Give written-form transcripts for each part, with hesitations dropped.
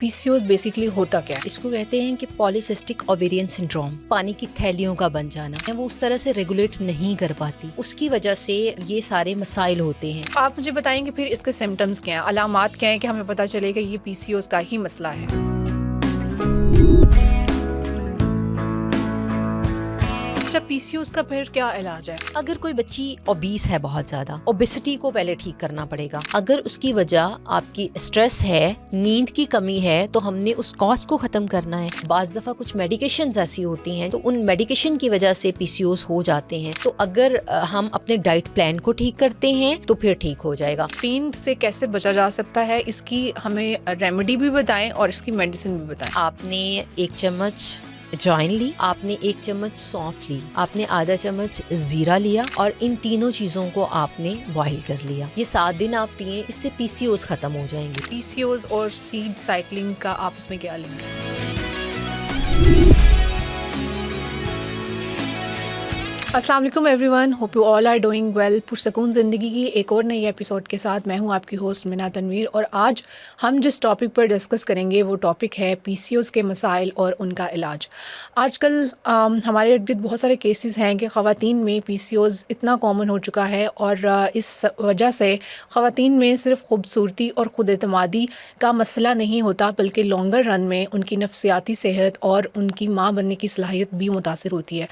PCOS basically होता क्या है? इसको कहते हैं कि पॉलीसिस्टिक ओवेरियन सिंड्रोम, पानी की थैलियों का बन जाना। वो उस तरह से रेगुलेट नहीं कर पाती, उसकी वजह से ये सारे मसाइल होते हैं। आप मुझे बताएंगे फिर इसके सिम्टम्स क्या हैं, अलामात क्या हैं कि हमें पता चलेगा ये पीसीओएस का ही मसला है। अच्छा, पीसीओएस का फिर क्या इलाज है? अगर कोई बच्ची ओबीस है, बहुत ज्यादा ओबेसिटी को पहले ठीक करना पड़ेगा। अगर उसकी वजह आपकी स्ट्रेस है, नींद की कमी है, तो हमने उस कॉज को खत्म करना है। बाज दफा कुछ मेडिकेशंस ऐसी होती हैं तो उन मेडिकेशन की वजह से पीसीओएस हो जाते हैं। तो अगर हम अपने डाइट प्लान को ठीक करते हैं तो फिर ठीक हो जाएगा। पेन से कैसे बचा जा सकता है, इसकी हमें रेमेडी भी बताएं और इसकी मेडिसिन भी बताएं। आपने 1 चम्मच अजवाइन ली, आपने 1 चम्मच सौंफ ली, आपने आधा चम्मच जीरा लिया और इन तीनों चीजों को आपने बॉईल कर लिया। ये 7 दिन आप पिए, इससे पीसीओएस खत्म हो जाएंगे। पीसीओएस और सीड साइकिलिंग का आपस में क्या लिंक है? अस्सलाम वालेकुम everyone, hope you all are doing well. पुरसकून ज़िंदगी की एक और नई एपिसोड के साथ मैं हूं आपकी होस्ट मिना तनवीर, और आज हम जिस टॉपिक पर डिस्कस करेंगे वो टॉपिक है पीसीओएस के मसाइल और उनका इलाज। आजकल हमारे इर्द गिर्द बहुत सारे केसेस हैं कि ख़वातीन में पीसीओएस इतना कॉमन हो चुका है, और इस वजह से ख़वातीन में सिर्फ खूबसूरती और ख़ुद एतमादी का मसला नहीं होता, बल्कि लॉन्गर रन में उनकी नफ्सियाती सेहत और उनकी माँ बनने की सलाहियत भी मुतासिर होती है।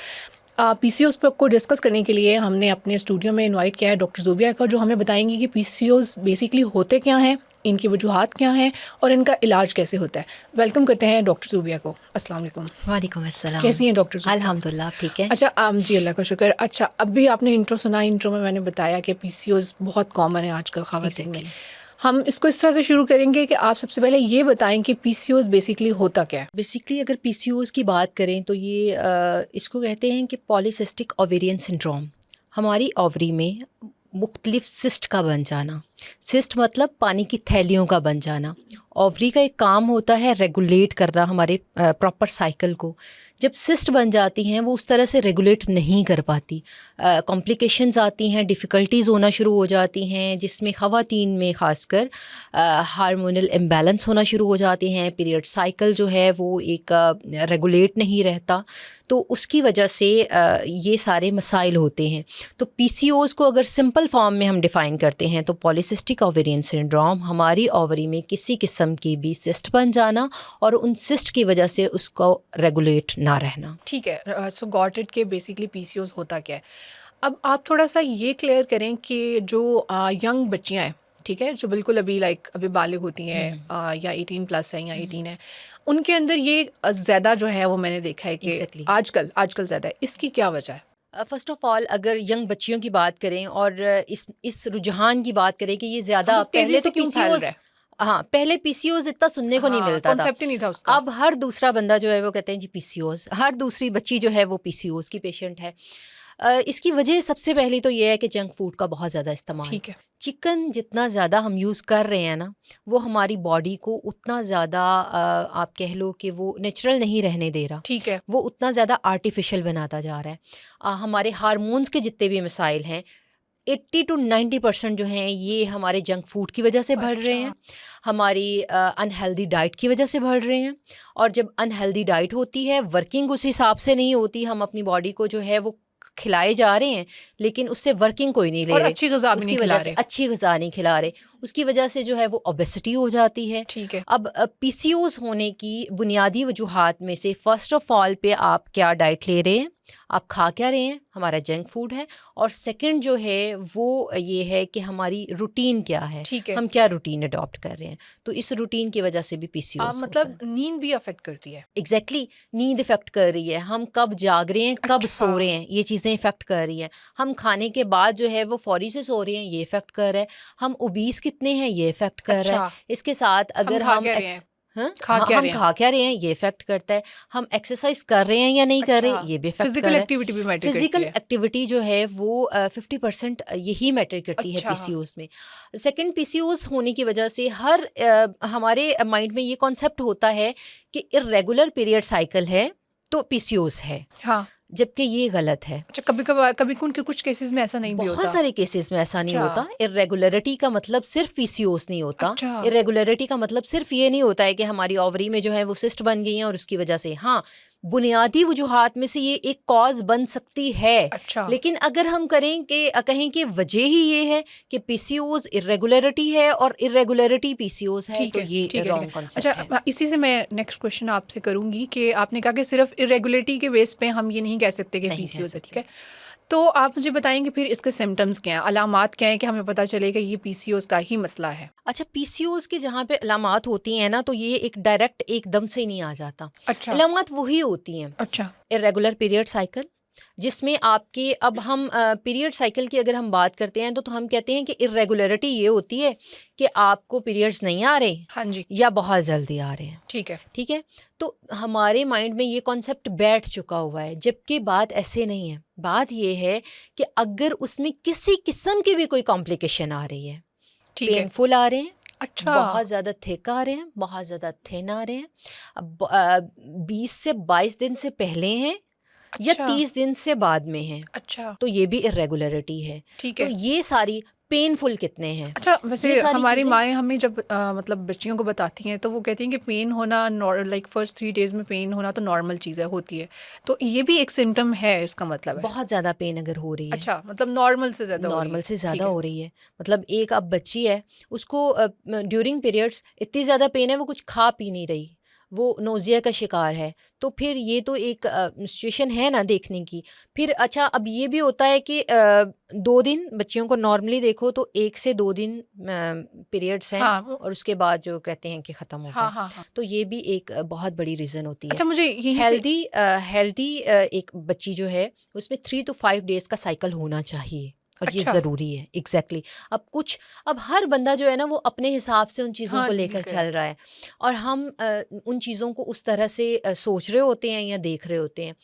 पीसीओएस को डिस्कस करने के लिए हमने अपने स्टूडियो में इनवाइट किया है डॉक्टर ज़ूबिया का, जो हमें बताएंगे कि पीसीओएस बेसिकली होते क्या हैं, इनकी वजूहात क्या हैं और इनका इलाज कैसे होता है। वेलकम करते हैं डॉक्टर ज़ूबिया को। अस्सलाम वालेकुम। वालेकुम अस्सलाम। कैसी हैं डॉक्टर ज़ूबिया? अल्हम्दुलिल्लाह ठीक है। अच्छा, जी अल्लाह का शुक्र। अच्छा, अब भी आपने इंट्रो सुना, इंट्रो में मैंने बताया कि पीसीओएस बहुत कॉमन है आजकल ख़वातीन में। हम इसको इस तरह से शुरू करेंगे कि आप सबसे पहले ये बताएं कि पीसीओएस बेसिकली होता क्या है। बेसिकली अगर पीसीओएस की बात करें तो ये इसको कहते हैं कि पॉलीसिस्टिक ओवेरियन सिंड्रोम, हमारी ओवरी में मुख्तलिफ सिस्ट का बन जाना। सिस्ट मतलब पानी की थैलियों का बन जाना। ओवरी का एक काम होता है रेगुलेट करना हमारे प्रॉपर साइकिल को। जब सिस्ट बन जाती हैं वो उस तरह से रेगुलेट नहीं कर पाती, कॉम्प्लिकेशंस आती हैं, डिफ़िकल्टीज़ होना शुरू हो जाती हैं, जिसमें ख़वातीन में ख़ासकर हार्मोनल इम्बैलेंस होना शुरू हो जाते हैं। पीरियड साइकिल जो है वो एक रेगुलेट नहीं रहता, तो उसकी वजह से ये सारे मसाइल होते हैं। तो पीसीओएस को अगर सिंपल फॉर्म में हम डिफ़ाइन करते हैं तो पॉलीसिस्टिक ओवेरियन सिंड्रोम, हमारी ओवरी में किसी किस्म की भी सिस्ट बन जाना और उन सिस्ट की वजह से उसको रेगुलेट ना रहना। ठीक है, सो गॉट इट के बेसिकली पीसीओएस होता क्या है। अब आप थोड़ा सा ये क्लियर करें कि जो यंग बच्चियां हैं, ठीक है, जो बिल्कुल अभी बालिग होती हैं या 18+ है या 18 है, उनके अंदर ये ज़्यादा जो है वो मैंने देखा है कि आजकल ज़्यादा है। इसकी क्या वजह है? फ़र्स्ट ऑफ़ ऑल अगर यंग बच्चियों की बात करें और इस रुझान की बात करें कि ये ज़्यादा पहले तो पीसीओएस, हाँ पहले पीसीओएस इतना सुनने को नहीं मिलता था, कॉन्सेप्ट ही नहीं था उसका। अब हर दूसरा बंदा जो है वो कहते हैं जी पीसीओएस, हर दूसरी बच्ची जो है वो पीसीओएस की पेशेंट है। इसकी वजह सबसे पहली तो ये है कि जंक फूड का बहुत ज़्यादा इस्तेमाल। ठीक है। चिकन जितना ज़्यादा हम यूज़ कर रहे हैं ना, वो हमारी बॉडी को उतना ज़्यादा आप कह लो कि वो नेचुरल नहीं रहने दे रहा। ठीक है। वो उतना ज़्यादा आर्टिफिशियल बनाता जा रहा है। हमारे हार्मोन्स के जितने भी मसाइल हैं 80 to 90% जो हैं ये हमारे जंक फूड की वजह से बढ़ रहे हैं, हमारी अनहेल्दी डाइट की वजह से बढ़ रहे हैं। और जब अनहेल्दी डाइट होती है, वर्किंग उस हिसाब से नहीं होती, हम अपनी बॉडी को जो है वो खिलाए जा रहे हैं लेकिन उससे वर्किंग कोई नहीं ले और रहे, अच्छी ग़िज़ा भी नहीं खिला रहे, अच्छी ग़िज़ा नहीं खिला रहे, उसकी वजह से जो है वो ओबेसिटी हो जाती है। ठीक है। अब पीसीओएस होने की बुनियादी वजूहात में से फ़र्स्ट ऑफ़ ऑल पे आप क्या डाइट ले रहे हैं, आप खा क्या रहे हैं, हमारा जंक फूड है। और सेकंड जो है वो ये है कि हमारी रूटीन क्या है, ठीक है। हम क्या रूटीन अडॉप्ट कर रहे हैं। तो इस रूटीन की वजह से भी पीसीओएस मतलब नींद भी अफेक्ट करती है। एग्जैक्टली नींद इफ़ेक्ट कर रही है, हम कब जाग रहे हैं, कब अच्छा। सो रहे हैं, ये चीज़ें इफ़ेक्ट कर रही हैं। हम खाने के बाद जो है वो फौरी से सो रहे हैं, ये इफ़ेक्ट कर रहा है। हम ओबीस कितने हैं, ये इफ़ेक्ट कर रहा है। इसके साथ अगर हम खा क्या रहे हैं, ये इफेक्ट करता है। हम एक्सरसाइज कर रहे हैं या नहीं कर रहे, ये भी इफेक्ट कर रहा है। फिजिकल एक्टिविटी जो है वो 50% यही मैटर करती है पीसीओएस में। सेकंड, पीसीओएस होने की वजह से हमारे माइंड में ये कॉन्सेप्ट होता है कि इर्रेगुलर पीरियड साइकिल है तो पीसीओस है, हाँ। जबकि ये गलत है। अच्छा, कभी उनके कुछ केसेस में ऐसा नहीं भी होता? बहुत सारे केसेस में ऐसा नहीं अच्छा। होता। इरेगुलरिटी का मतलब सिर्फ पीसीओस नहीं होता। अच्छा। इरेगुलरिटी का मतलब सिर्फ ये नहीं होता है कि हमारी ओवरी में जो है वो सिस्ट बन गई हैं और उसकी वजह से, हाँ, बुनियादी वजूहात में से ये एक कॉज बन सकती है। अच्छा। लेकिन अगर हम कहें कि वजह ही ये है कि पीसीओस इरेगुलरिटी है और इरेगुलरिटी पीसीओस है, तो ये ठीक रॉन्ग है। कॉन्सेप्ट है। अच्छा, इसी से मैं नेक्स्ट क्वेश्चन आपसे करूंगी कि आपने कहा कि सिर्फ इरेगुलरिटी के बेस पे हम ये नहीं कह सकते कि नहीं कह पीसीओएस है, सकते। ठीक है? तो आप मुझे बताएंगे फिर इसके सिम्टम्स क्या हैं, अलामात क्या हैं कि हमें पता चलेगा ये पीसीओएस का ही मसला है? अच्छा, पीसीओस की जहाँ पे अलामात होती हैं ना, तो ये एक डायरेक्ट एकदम से नहीं आ जाता। अच्छा। अलामात वही होती हैं, अच्छा। इरेगुलर पीरियड साइकिल, जिसमें आपके, अब हम पीरियड साइकिल की अगर हम बात करते हैं तो हम कहते हैं कि इरेगुलरिटी ये होती है कि आपको पीरियड्स नहीं आ रहे, हाँ जी, या बहुत जल्दी आ रहे हैं। ठीक है। ठीक है, तो हमारे माइंड में ये कॉन्सेप्ट बैठ चुका हुआ है, जबकि बात ऐसे नहीं है। बात ये है कि अगर उसमें किसी किस्म की भी कोई कॉम्प्लिकेशन आ रही है, ठीक है। पेनफुल आ रहे हैं, अच्छा। बहुत ज़्यादा थिक आ रहे हैं, बहुत ज़्यादा थिन आ रहे हैं, 20 से 22 दिन से पहले हैं या अच्छा। 30 दिन से बाद में हैं, अच्छा, तो ये भी इरेगुलरिटी है। ठीक तो है। ये सारी पेनफुल कितने हैं, अच्छा, वैसे ये सारी हमारी चीज़ें। माएँ हमें जब मतलब बच्चियों को बताती हैं तो वो कहती हैं कि पेन होना लाइक फर्स्ट 3 डेज़ में पेन होना तो नॉर्मल चीज़ है, होती है। तो ये भी एक सिम्पटम है, इसका मतलब है? बहुत ज़्यादा पेन अगर हो रही है, अच्छा, मतलब नॉर्मल से ज़्यादा हो रही नॉर्मल है। से ठीक ज़्यादा है। हो रही है, मतलब एक अब बच्ची है, उसको ड्यूरिंग पीरियड्स इतनी ज़्यादा पेन है, वो कुछ खा पी नहीं रही, वो नोज़िया का शिकार है, तो फिर ये तो एक सिचुएशन है ना देखने की। फिर अच्छा, अब ये भी होता है कि 2 दिन बच्चियों को नॉर्मली देखो तो 1 से 2 दिन पीरियड्स हैं, हाँ, और उसके बाद जो कहते हैं कि ख़त्म हो हाँ, गए। हाँ, हाँ। तो ये भी एक बहुत बड़ी रीज़न होती है। अच्छा, मुझे यहीं से हेल्दी एक बच्ची जो है, उसमें 3 to 5 डेज़ का साइकिल होना चाहिए, और ये अच्छा। ज़रूरी है। एग्जैक्टली। अब हर बंदा जो है ना, वो अपने हिसाब से उन चीज़ों हाँ, को डील लेकर करे। चल रहा है, और हम उन चीज़ों को उस तरह से सोच रहे होते हैं या देख रहे होते हैं।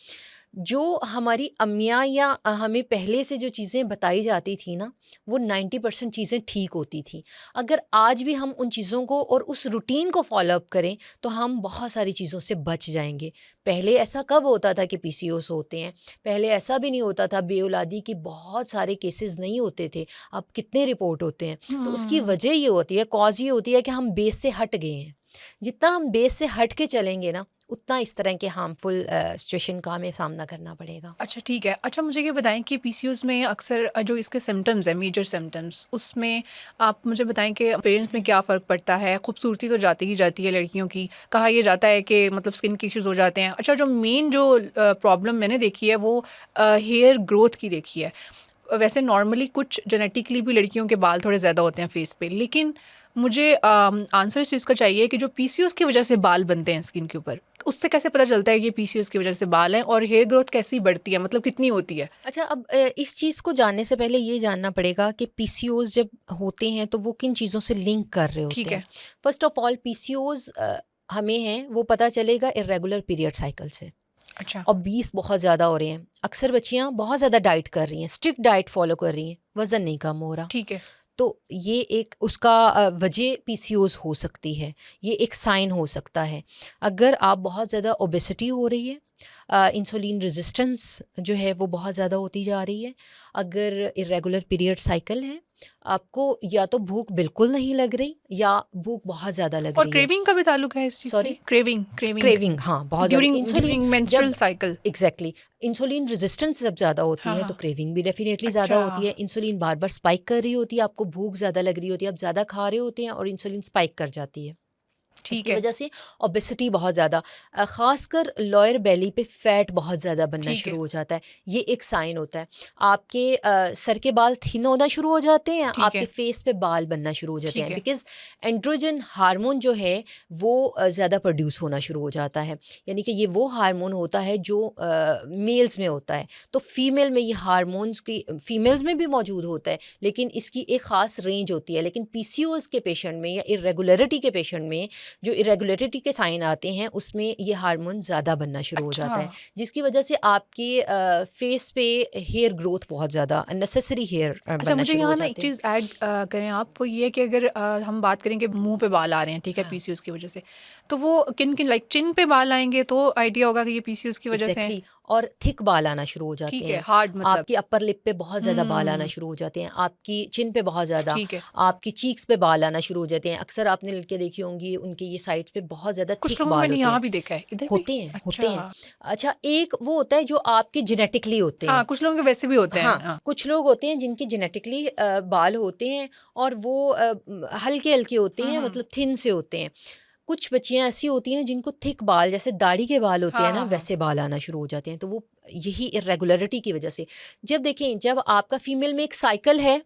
जो हमारी अम्मियाँ या हमें पहले से जो चीज़ें बताई जाती थी ना, वो 90% चीज़ें ठीक होती थी। अगर आज भी हम उन चीज़ों को और उस रूटीन को फॉलो अप करें, तो हम बहुत सारी चीज़ों से बच जाएंगे। पहले ऐसा कब होता था कि पीसीओएस होते हैं? पहले ऐसा भी नहीं होता था, बेऔलादी के बहुत सारे केसेस नहीं होते थे। अब कितने रिपोर्ट होते हैं? तो उसकी वजह ये होती है, कॉज ये होती है कि हम बेस से हट गए हैं। जितना हम बेस से हट के चलेंगे ना, उतना इस तरह के हार्मफुल सिचुएशन का हमें सामना करना पड़ेगा। अच्छा, ठीक है। अच्छा, मुझे ये बताएं कि पीसीओएस में अक्सर जो इसके सिम्टम्स हैं, मेजर सिम्टम्स, उसमें आप मुझे बताएं कि पेरेंट्स में क्या फ़र्क पड़ता है? खूबसूरती तो जाती ही जाती है लड़कियों की, कहा यह जाता है कि मतलब स्किन के इश्यूज़ हो जाते हैं। अच्छा, जो मेन जो प्रॉब्लम मैंने देखी है वो हेयर ग्रोथ की देखी है। वैसे नॉर्मली कुछ जेनेटिकली भी लड़कियों के बाल थोड़े ज़्यादा होते हैं फेस पे, लेकिन मुझे आंसर इस चीज़ का चाहिए कि जो पीसीओएस की वजह से बाल बनते हैं स्किन के ऊपर, उससे कैसे पता चलता है कि ये पीसीओएस की वजह से बाल हैं, और हेयर ग्रोथ कैसी बढ़ती है, मतलब कितनी होती है? अच्छा, अब इस चीज़ को जानने से पहले ये जानना पड़ेगा कि पीसीओस जब होते हैं तो वो किन चीज़ों से लिंक कर रहे होते ठीक हैं। है। फर्स्ट ऑफ ऑल, पीसीओस हमें हैं वो पता चलेगा इरेगुलर पीरियड साइकिल से। अच्छा। और 20 बहुत ज़्यादा हो रहे हैं, अक्सर बच्चियाँ बहुत ज़्यादा डाइट कर रही हैं, स्ट्रिक्ट डाइट फॉलो कर रही हैं, वज़न नहीं कम हो रहा, ठीक है। तो ये एक उसका वजह पीसीओस हो सकती है, ये एक साइन हो सकता है। अगर आप बहुत ज़्यादा ओबेसिटी हो रही है, इंसुलिन रेजिस्टेंस जो है वो बहुत ज़्यादा होती जा रही है, अगर इरेगुलर पीरियड साइकिल है, आपको या तो भूख बिल्कुल नहीं लग रही या भूख बहुत ज़्यादा लग और रही है। क्रेविंग का भी ताल्लुक है इस चीज़ से? सॉरी, क्रेविंग क्रेविंग, हाँ, बहुत ज़्यादा। ड्यूरिंग इंसुलिन ड्यूरिंग जब menstrual cycle? Exactly insulin resistance जब ज़्यादा होती हाँ, है हाँ। तो क्रेविंग भी डेफिनेटली ज़्यादा अच्छा। होती है। इंसुलिन बार बार स्पाइक कर रही होती है, आपको भूख ज़्यादा लग रही होती है, आप ज़्यादा खा रहे होते हैं और इंसुलिन स्पाइक कर जाती है। ठीक इसकी है। वजह से ओबेसिटी बहुत ज़्यादा, ख़ासकर लोअर बेली पे फैट बहुत ज़्यादा बनना ठीक है। शुरू हो जाता है, ये एक साइन होता है। आपके सर के बाल थिन होना शुरू हो जाते हैं, ठीक आपके है। फेस पे बाल बनना शुरू हो जाते ठीक हैं, है। बिकॉज एंड्रोजन हार्मोन जो है वो ज़्यादा प्रोड्यूस होना शुरू हो जाता है। यानी कि ये वो हार्मोन होता है जो मेल्स में होता है, तो फीमेल में ये हार्मोन्स की फीमेल्स में भी मौजूद होता है, लेकिन इसकी एक ख़ास रेंज होती है। लेकिन पीसीओएस के पेशेंट में या इरेगुलरिटी के पेशेंट में जो इरेगुलरिटी के साइन आते हैं, उसमें ये हार्मोन ज़्यादा बनना शुरू हो जाता है, अच्छा। जिसकी वजह से आपके फेस पे हेयर ग्रोथ बहुत ज़्यादा, अननेसेसरी हेयर अच्छा, बनना मुझे शुरू हो यहाँ ना एक जाते हैं। चीज़ ऐड करें आप, वो ये है कि अगर हम बात करें कि मुंह पे बाल आ रहे हैं, ठीक है, हाँ, पीसीओएस की वजह से, तो वो किन किन लाइक चिन पे बाल आएंगे तो आइडिया होगा कि ये पीसीओएस की वजह से है। एग्जैक्टली और थिक बाल आना शुरू हो जाते ठीक है, हैं, हार्ड मतलब। आपकी अपर लिप पे बहुत ज़्यादा बाल आना हम्म, शुरू हो जाते हैं, आपकी चिन पे बहुत ज़्यादा, ठीक है। आपकी चीक्स पे बाल आना शुरू हो जाते हैं। अक्सर आपने लड़के देखी होंगी उनके ये साइड्स पे बहुत ज़्यादा कुछ थिक लोगों को बाल मैंने होते यहाँ हैं। भी देखा है, इधर भी। होते हैं, होते हैं। अच्छा, अच्छा, एक वो होता है जो आपके जेनेटिकली होते हाँ हैं। कुछ लोगों के वैसे भी होते हैं। हाँ, हाँ, कुछ लोग होते हैं जिनके जेनेटिकली बाल होते हैं और वो हल्के हल्के होते हैं, मतलब थिन से होते हैं। कुछ बच्चियां ऐसी होती हैं जिनको थिक बाल, जैसे दाढ़ी के बाल होते हाँ, हैं ना, हाँ, हाँ। वैसे बाल आना शुरू हो जाते हैं। तो वो यही इरेगुलरिटी की वजह से, जब देखें, जब आपका फीमेल में एक साइकिल है,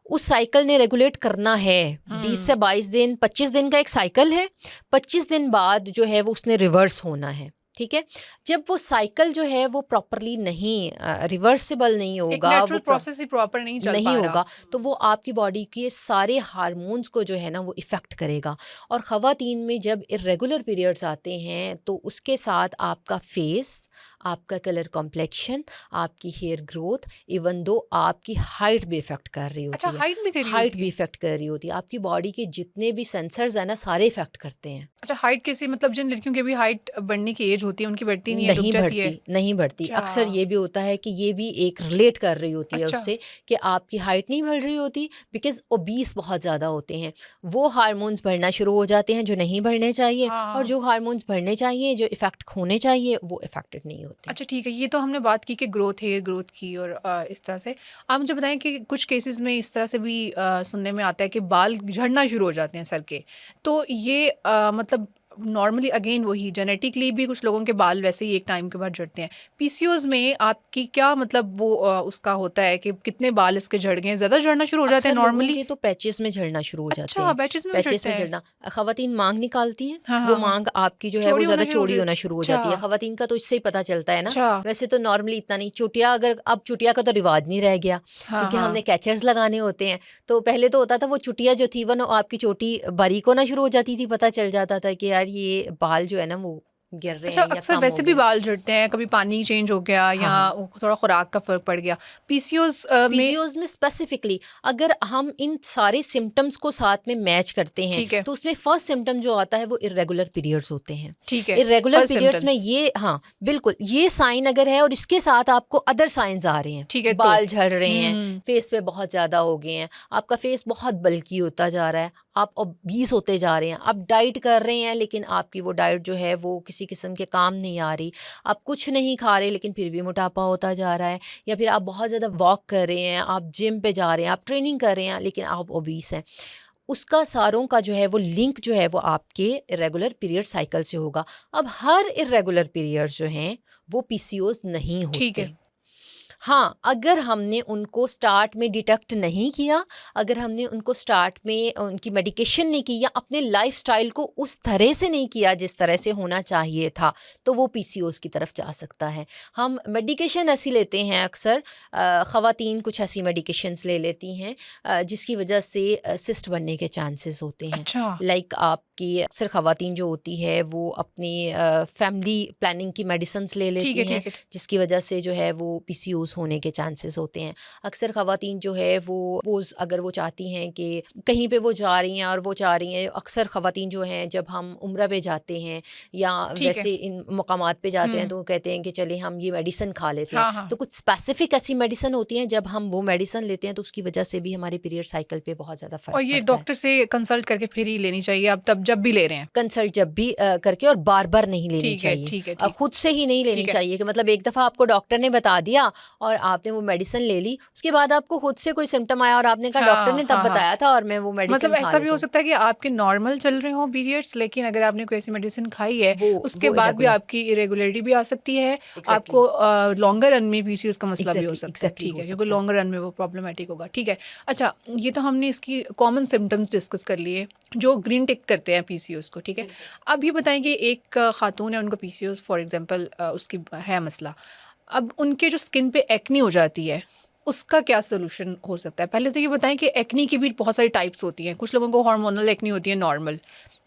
उस साइकिल ने रेगुलेट करना है। 20 से 22 दिन, 25 दिन का एक साइकिल है। 25 दिन बाद जो है वो उसने रिवर्स होना है, ठीक है। जब वो साइकिल जो है वो प्रॉपरली नहीं रिवर्सिबल नहीं एक होगा, नेचुरल वो प्रोसेस ही प्रॉपर नहीं चल नहीं पा होगा, रहा। तो वो आपकी बॉडी के सारे हार्मोन्स को जो है ना वो इफ़ेक्ट करेगा। और ख़वातीन में जब इरेगुलर पीरियड्स आते हैं तो उसके साथ आपका फेस, आपका कलर कॉम्प्लेक्शन, आपकी हेयर ग्रोथ, इवन दो आपकी हाइट भी इफ़ेक्ट कर रही अच्छा, होती है। हाइट भी करी हाइट होती भी है? इफ़ेक्ट कर रही होती है, आपकी बॉडी के जितने भी सेंसर्स हैं ना सारे इफ़ेक्ट करते हैं। अच्छा, हाइट कैसी, मतलब जिन लड़कियों की भी हाइट बढ़ने की एज होती है उनकी बढ़ती नहीं है, रुक नहीं जाती है? बढ़ती, नहीं बढ़ती। अच्छा, अक्सर ये भी होता है कि ये भी एक रिलेट कर रही होती है अच्छा। उससे, कि आपकी हाइट नहीं बढ़ रही होती बिकॉज़ ओबीस बहुत ज़्यादा होते हैं। वो हार्मोन्स बढ़ना शुरू हो जाते हैं जो नहीं बढ़ने चाहिए, हाँ, और हाँ। जो हार्मोन्स बढ़ने चाहिए, जो इफ़ेक्ट होने चाहिए, वो इफ़ेक्टेड नहीं होते। अच्छा ठीक है, ये तो हमने बात की कि ग्रोथ, हेयर ग्रोथ की, और इस तरह से। आप मुझे बताएं कि कुछ केसेस में इस तरह से भी सुनने में आता है कि बाल झड़ना शुरू हो जाते हैं सर के। तो ये मतलब नॉर्मली अगेन वही जेनेटिकली भी कुछ लोगों के बाल वैसे ही एक टाइम के बाद झड़ते हैं। पीसीओएस में आपकी क्या मतलब वो उसका होता है कि कितने बाल इसके झड़ गए हैं, ज़्यादा झड़ना शुरू हो जाते हैं अक्सर लोगों नॉर्मली? के तो पैचेस में झड़ना शुरू हो जाते अच्छा, हैं। बैचेस में भी पैचेस झड़ते में हैं? झड़ना, ख़वातीन मांग निकालती हैं, हाँ, वो हाँ, हाँ। मांग आपकी जो है वो चौड़ी ज़्यादा होना शुरू हो चौड़ी जाती, होना शुरू हो अच्छा, जाती है। ख़वातीन का तो इससे ही पता चलता है ना। अच्छा। वैसे तो नॉर्मली इतना नहीं, चुटिया, अगर अब चुटिया का तो रिवाज नहीं रह गया, हाँ, क्योंकि हमने हाँ। कैचर्स लगाने होते हैं। तो पहले तो होता था वो चुटिया जो थी वो आपकी चोटी बारीक होना शुरू हो जाती थी, पता चल जाता था कि यार ये बाल जो है ना वो गिर रहे अच्छा, हैं या अक्सर कम हो वैसे भी गए। बाल झड़ते हैं, कभी पानी चेंज हो गया हाँ, या हाँ। थोड़ा खुराक का फ़र्क पड़ गया। पीसीओएस में पीसीओएस में स्पेसिफिकली अगर हम इन सारे सिम्टम्स को साथ में मैच करते हैं ठीक है, तो उसमें फर्स्ट सिम्टम जो आता है वो इरेगुलर पीरियड्स होते हैं। ठीक है। इरेगुलर फर्स्ट पीरियड्स में सिम्पटम्स, ये, हाँ बिल्कुल, ये साइन अगर है और इसके साथ आपको अदर साइंस आ रहे हैं, ठीक है तो बाल झड़ रहे हैं, हुँ, फेस पे बहुत ज़्यादा हो गए हैं, आपका फेस बहुत बल्की होता जा रहा है, आप ओबीस होते जा रहे हैं, आप डाइट कर रहे हैं लेकिन आपकी वो डाइट जो है वो किसी किस्म के काम नहीं आ रही, आप कुछ नहीं खा रहे लेकिन फिर भी मोटापा होता जा रहा है, या फिर आप बहुत ज़्यादा वॉक कर रहे हैं, आप जिम पे जा रहे हैं, आप ट्रेनिंग कर रहे हैं लेकिन आप ओबीस हैं, उसका सारों का जो है वो लिंक जो है वो आपके इरेगुलर पीरियड साइकिल से होगा। अब हर इरेगुलर पीरियड्स जो हैं वो पीसीओएस नहीं ठीक है। होते। हाँ, अगर हमने उनको स्टार्ट में डिटेक्ट नहीं किया, अगर हमने उनको स्टार्ट में उनकी मेडिकेशन नहीं की या अपने लाइफ़स्टाइल को उस तरह से नहीं किया जिस तरह से होना चाहिए था, तो वो पीसीओएस की तरफ जा सकता है। हम मेडिकेशन ऐसी लेते हैं अक्सर, ख़वातीन कुछ ऐसी मेडिकेशंस ले लेती हैं जिसकी वजह से सिस्ट बनने के चांसेस होते हैं। अच्छा, लाइक आपकी अक्सर ख़वातीन जो होती है वो अपनी फैमिली प्लानिंग की मेडिसिन्स ले ठीक लेती है, हैं, ठीक है। जिसकी वजह से जो है वो पीसीओएस होने के चांसेस होते हैं। अक्सर ख़वातीन जो है वो पोज़ अगर वो चाहती हैं कि कहीं पे वो जा रही हैं और वो चाह रही हैं, अक्सर ख़वातीन जो हैं जब हम उम्रा पे जाते हैं या ठीक है। वैसे इन मकामात पे जाते हैं हुँ, तो वो कहते हैं कि चले हम ये मेडिसिन खा लेते हैं। हाँ, हाँ। तो कुछ स्पेसिफ़िक ऐसी मेडिसिन होती हैं, जब हम वो मेडिसिन लेते हैं तो उसकी वजह से भी हमारे पीरियड साइकिल पे बहुत ज़्यादा और फ़र्क ये पड़ता है। डॉक्टर से कंसल्ट करके फिर ही लेनी चाहिए, आप तब जब भी ले रहे हैं? कंसल्ट जब भी करके, और बार-बार नहीं लेनी ठीक है, चाहिए। ठीक है, ठीक खुद से ही नहीं लेनी ठीक है। चाहिए कि मतलब एक दफ़ा आपको डॉक्टर ने बता दिया और आपने वो मेडिसिन ले ली, उसके बाद आपको खुद से कोई सिम्पटम आया और आपने कहा डॉक्टर हाँ, ने तब हाँ, हाँ। बताया था और मैं वो मतलब मेडिसिन खा ऐसा भी लेता हो हूँ। सकता है कि आपके नॉर्मल चल रहे हों पीरियड्स, लेकिन अगर आपने कोई ऐसी मेडिसिन खाई है, उसके वो बाद भी इरेगुलर, आपकी इरेगुलरिटी भी आ सकती है। एग्ज़ैक्टली, आपको लॉन्गर रन में पीसीओएस का मसला भी हो एग्ज़ैक्टली, सकता है, एग्ज़ैक्टली ठीक हो है, क्योंकि सकता है। लॉन्गर रन में वो प्रॉब्लमैटिक होगा, ठीक है। अच्छा, ये तो हमने इसकी कॉमन सिम्पटम्स डिस्कस कर लिए, जो ग्रीन टिक करते हैं पीसीओएस को, ठीक है। अब ये बताएं कि एक खातून है, उनको पीसीओएस फॉर एग्जांपल उसकी है मसला, अब उनके जो स्किन पे एक्नी हो जाती है, उसका क्या सोल्यूशन हो सकता है? पहले तो ये बताएं कि एक्नी की भी बहुत सारी टाइप्स होती हैं, कुछ लोगों को हार्मोनल एक्नी होती है, नॉर्मल,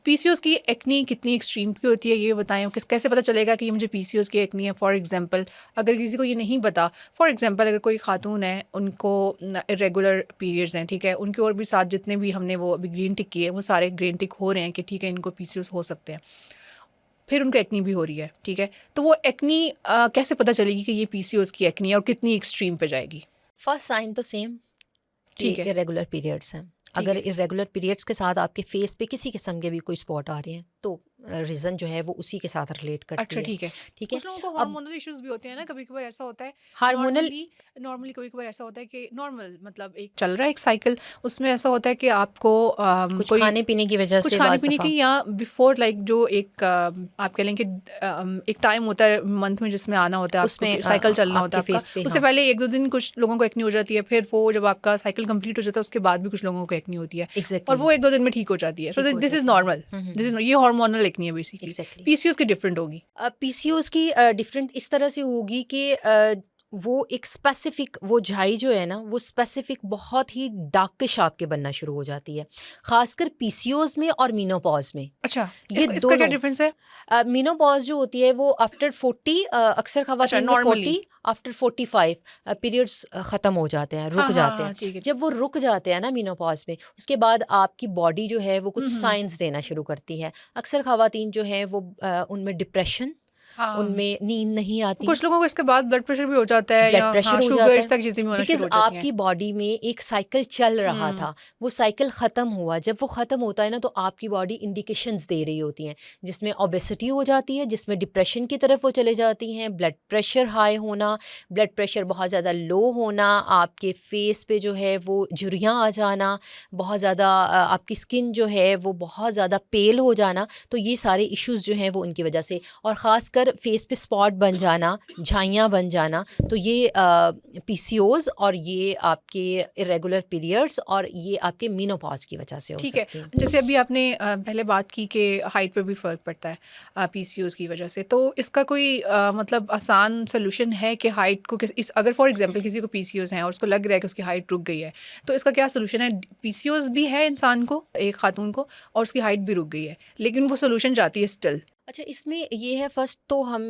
पीसीओएस की एक्नी कितनी एक्सट्रीम की होती है ये बताएं, और कैसे पता चलेगा कि ये मुझे पीसीओएस की एक्नी है? फॉर एग्जांपल अगर किसी को ये नहीं पता, फॉर एग्जांपल अगर कोई खातून है, उनको इरेगुलर पीरियड्स हैं, ठीक है, उनके और भी साथ जितने भी हमने वो अभी ग्रीन टिक किए वो सारे ग्रीन टिक हो रहे हैं कि ठीक है इनको पीसीओएस हो सकते हैं, फिर उनको एक्नी भी हो रही है, ठीक है, तो वो एक्नी कैसे पता चलेगी कि ये पीसीओएस की एक्नी है और कितनी एक्सट्रीम पे जाएगी? फर्स्ट साइन तो सेम कि ठीक है, इरेगुलर पीरियड्स हैं। अगर इरेगुलर पीरियड्स के साथ आपके फेस पे किसी किस्म के भी कोई स्पॉट आ रहे हैं तो रीज़न जो है वो उसी के साथ रिलेट करती अच्छा है। ठीक है। ठीक है। कुछ लोगों को अब हार्मोनल इश्यूज भी होते हैं ना, कभी कभार ऐसा होता है हार्मोनल नॉर्मली कभी कभार ऐसा होता है कि नॉर्मल मतलब एक चल रहा है एक साइकिल, उसमें ऐसा होता है कि आपको कुछ कोई खाने पीने की वजह कुछ से खाने बाज़ पीने दफ़ा की या बिफोर लाइक जो एक आप कह लें कि एक टाइम होता है मंथ में जिसमें आना होता है उसमें आपको, साइकिल चलना होता है आपके आपका, फेस पे उससे हाँ पहले एक दो दिन कुछ लोगों को एक्नी हो जाती है, फिर वो जब आपका साइकिल कंप्लीट हो जाता है उसके बाद भी कुछ लोगों को एक्नी होती है और एग्जैक्टली वो एक दो दिन में ठीक हो जाती है। सो ठीक हो दिस इज जाती नॉर्मल, है। दिस इज ये हार्मोनल एक्नी है बेसिकली। एग्जैक्टली। पीसीओएस की डिफरेंट होगी। पीसीओएस की डिफरेंट इस तरह से होगी कि वो एक स्पेसिफिक वो झाई जो है ना वो स्पेसिफिक बहुत ही डार्किश आपके बनना शुरू हो जाती है, खासकर पीसीओएस में और मीनोपॉज में। अच्छा, ये इसका क्या दोनों डिफरेंस है? मीनोपॉज जो होती है वो आफ्टर 40 अक्सर अच्छा, खवातीन में नॉर्मली। 40 आफ्टर 45 पीरियड्स ख़त्म हो जाते हैं, रुक हाँ हाँ जाते हैं। हाँ, ठीक है। जब वो रुक जाते हैं ना मीनोपॉज में, उसके बाद आपकी बॉडी जो है वो कुछ हम्म, साइंस देना शुरू करती है। अक्सर खवातीन जो हैं वो उनमें डिप्रेशन, हाँ, उनमें नींद नहीं आती, कुछ लोगों को इसके बाद ब्लड प्रेशर भी हो जाता है ब्लड या प्रेशर हाँ हो शुगर जाता इस है, तरह की चीजें भी होना बिकॉज शुरू हो जाती हैं। आपकी बॉडी में एक साइकिल चल रहा हम्म, था, वो साइकिल ख़त्म हुआ। जब वो ख़त्म होता है ना तो आपकी बॉडी इंडिकेशंस दे रही होती हैं, जिसमें ओबेसिटी हो जाती है, जिसमें डिप्रेशन की तरफ वो चले जाती हैं, ब्लड प्रेशर हाई होना, ब्लड प्रेशर बहुत ज़्यादा लो होना, आपके फेस पे जो है वो झुर्रियाँ आ जाना, बहुत ज़्यादा आपकी स्किन जो है वो बहुत ज़्यादा पेल हो जाना। तो ये सारे इश्यूज़ जो हैं वो उनकी वजह से, और ख़ासकर फेस पे स्पॉट बन जाना, झाइयाँ बन जाना, तो ये पीसीओज और ये आपके इरेगुलर पीरियड्स और ये आपके मीनोपॉज की वजह से हो ठीक है। सकती हैं। जैसे अभी आपने पहले बात की कि हाइट पे भी फ़र्क पड़ता है पीसीओएस की वजह से, तो इसका कोई मतलब आसान सोल्यूशन है कि हाइट को इस अगर फॉर एग्जांपल किसी को पीसीओएस है और उसको लग रहा है कि उसकी हाइट रुक गई है, तो इसका क्या सोल्यूशन है? पीसीओएस भी है इंसान को, एक खातून को, और उसकी हाइट भी रुक गई है, लेकिन वो सोल्यूशन चाहती है स्टिल। अच्छा, इसमें ये है, फर्स्ट तो हम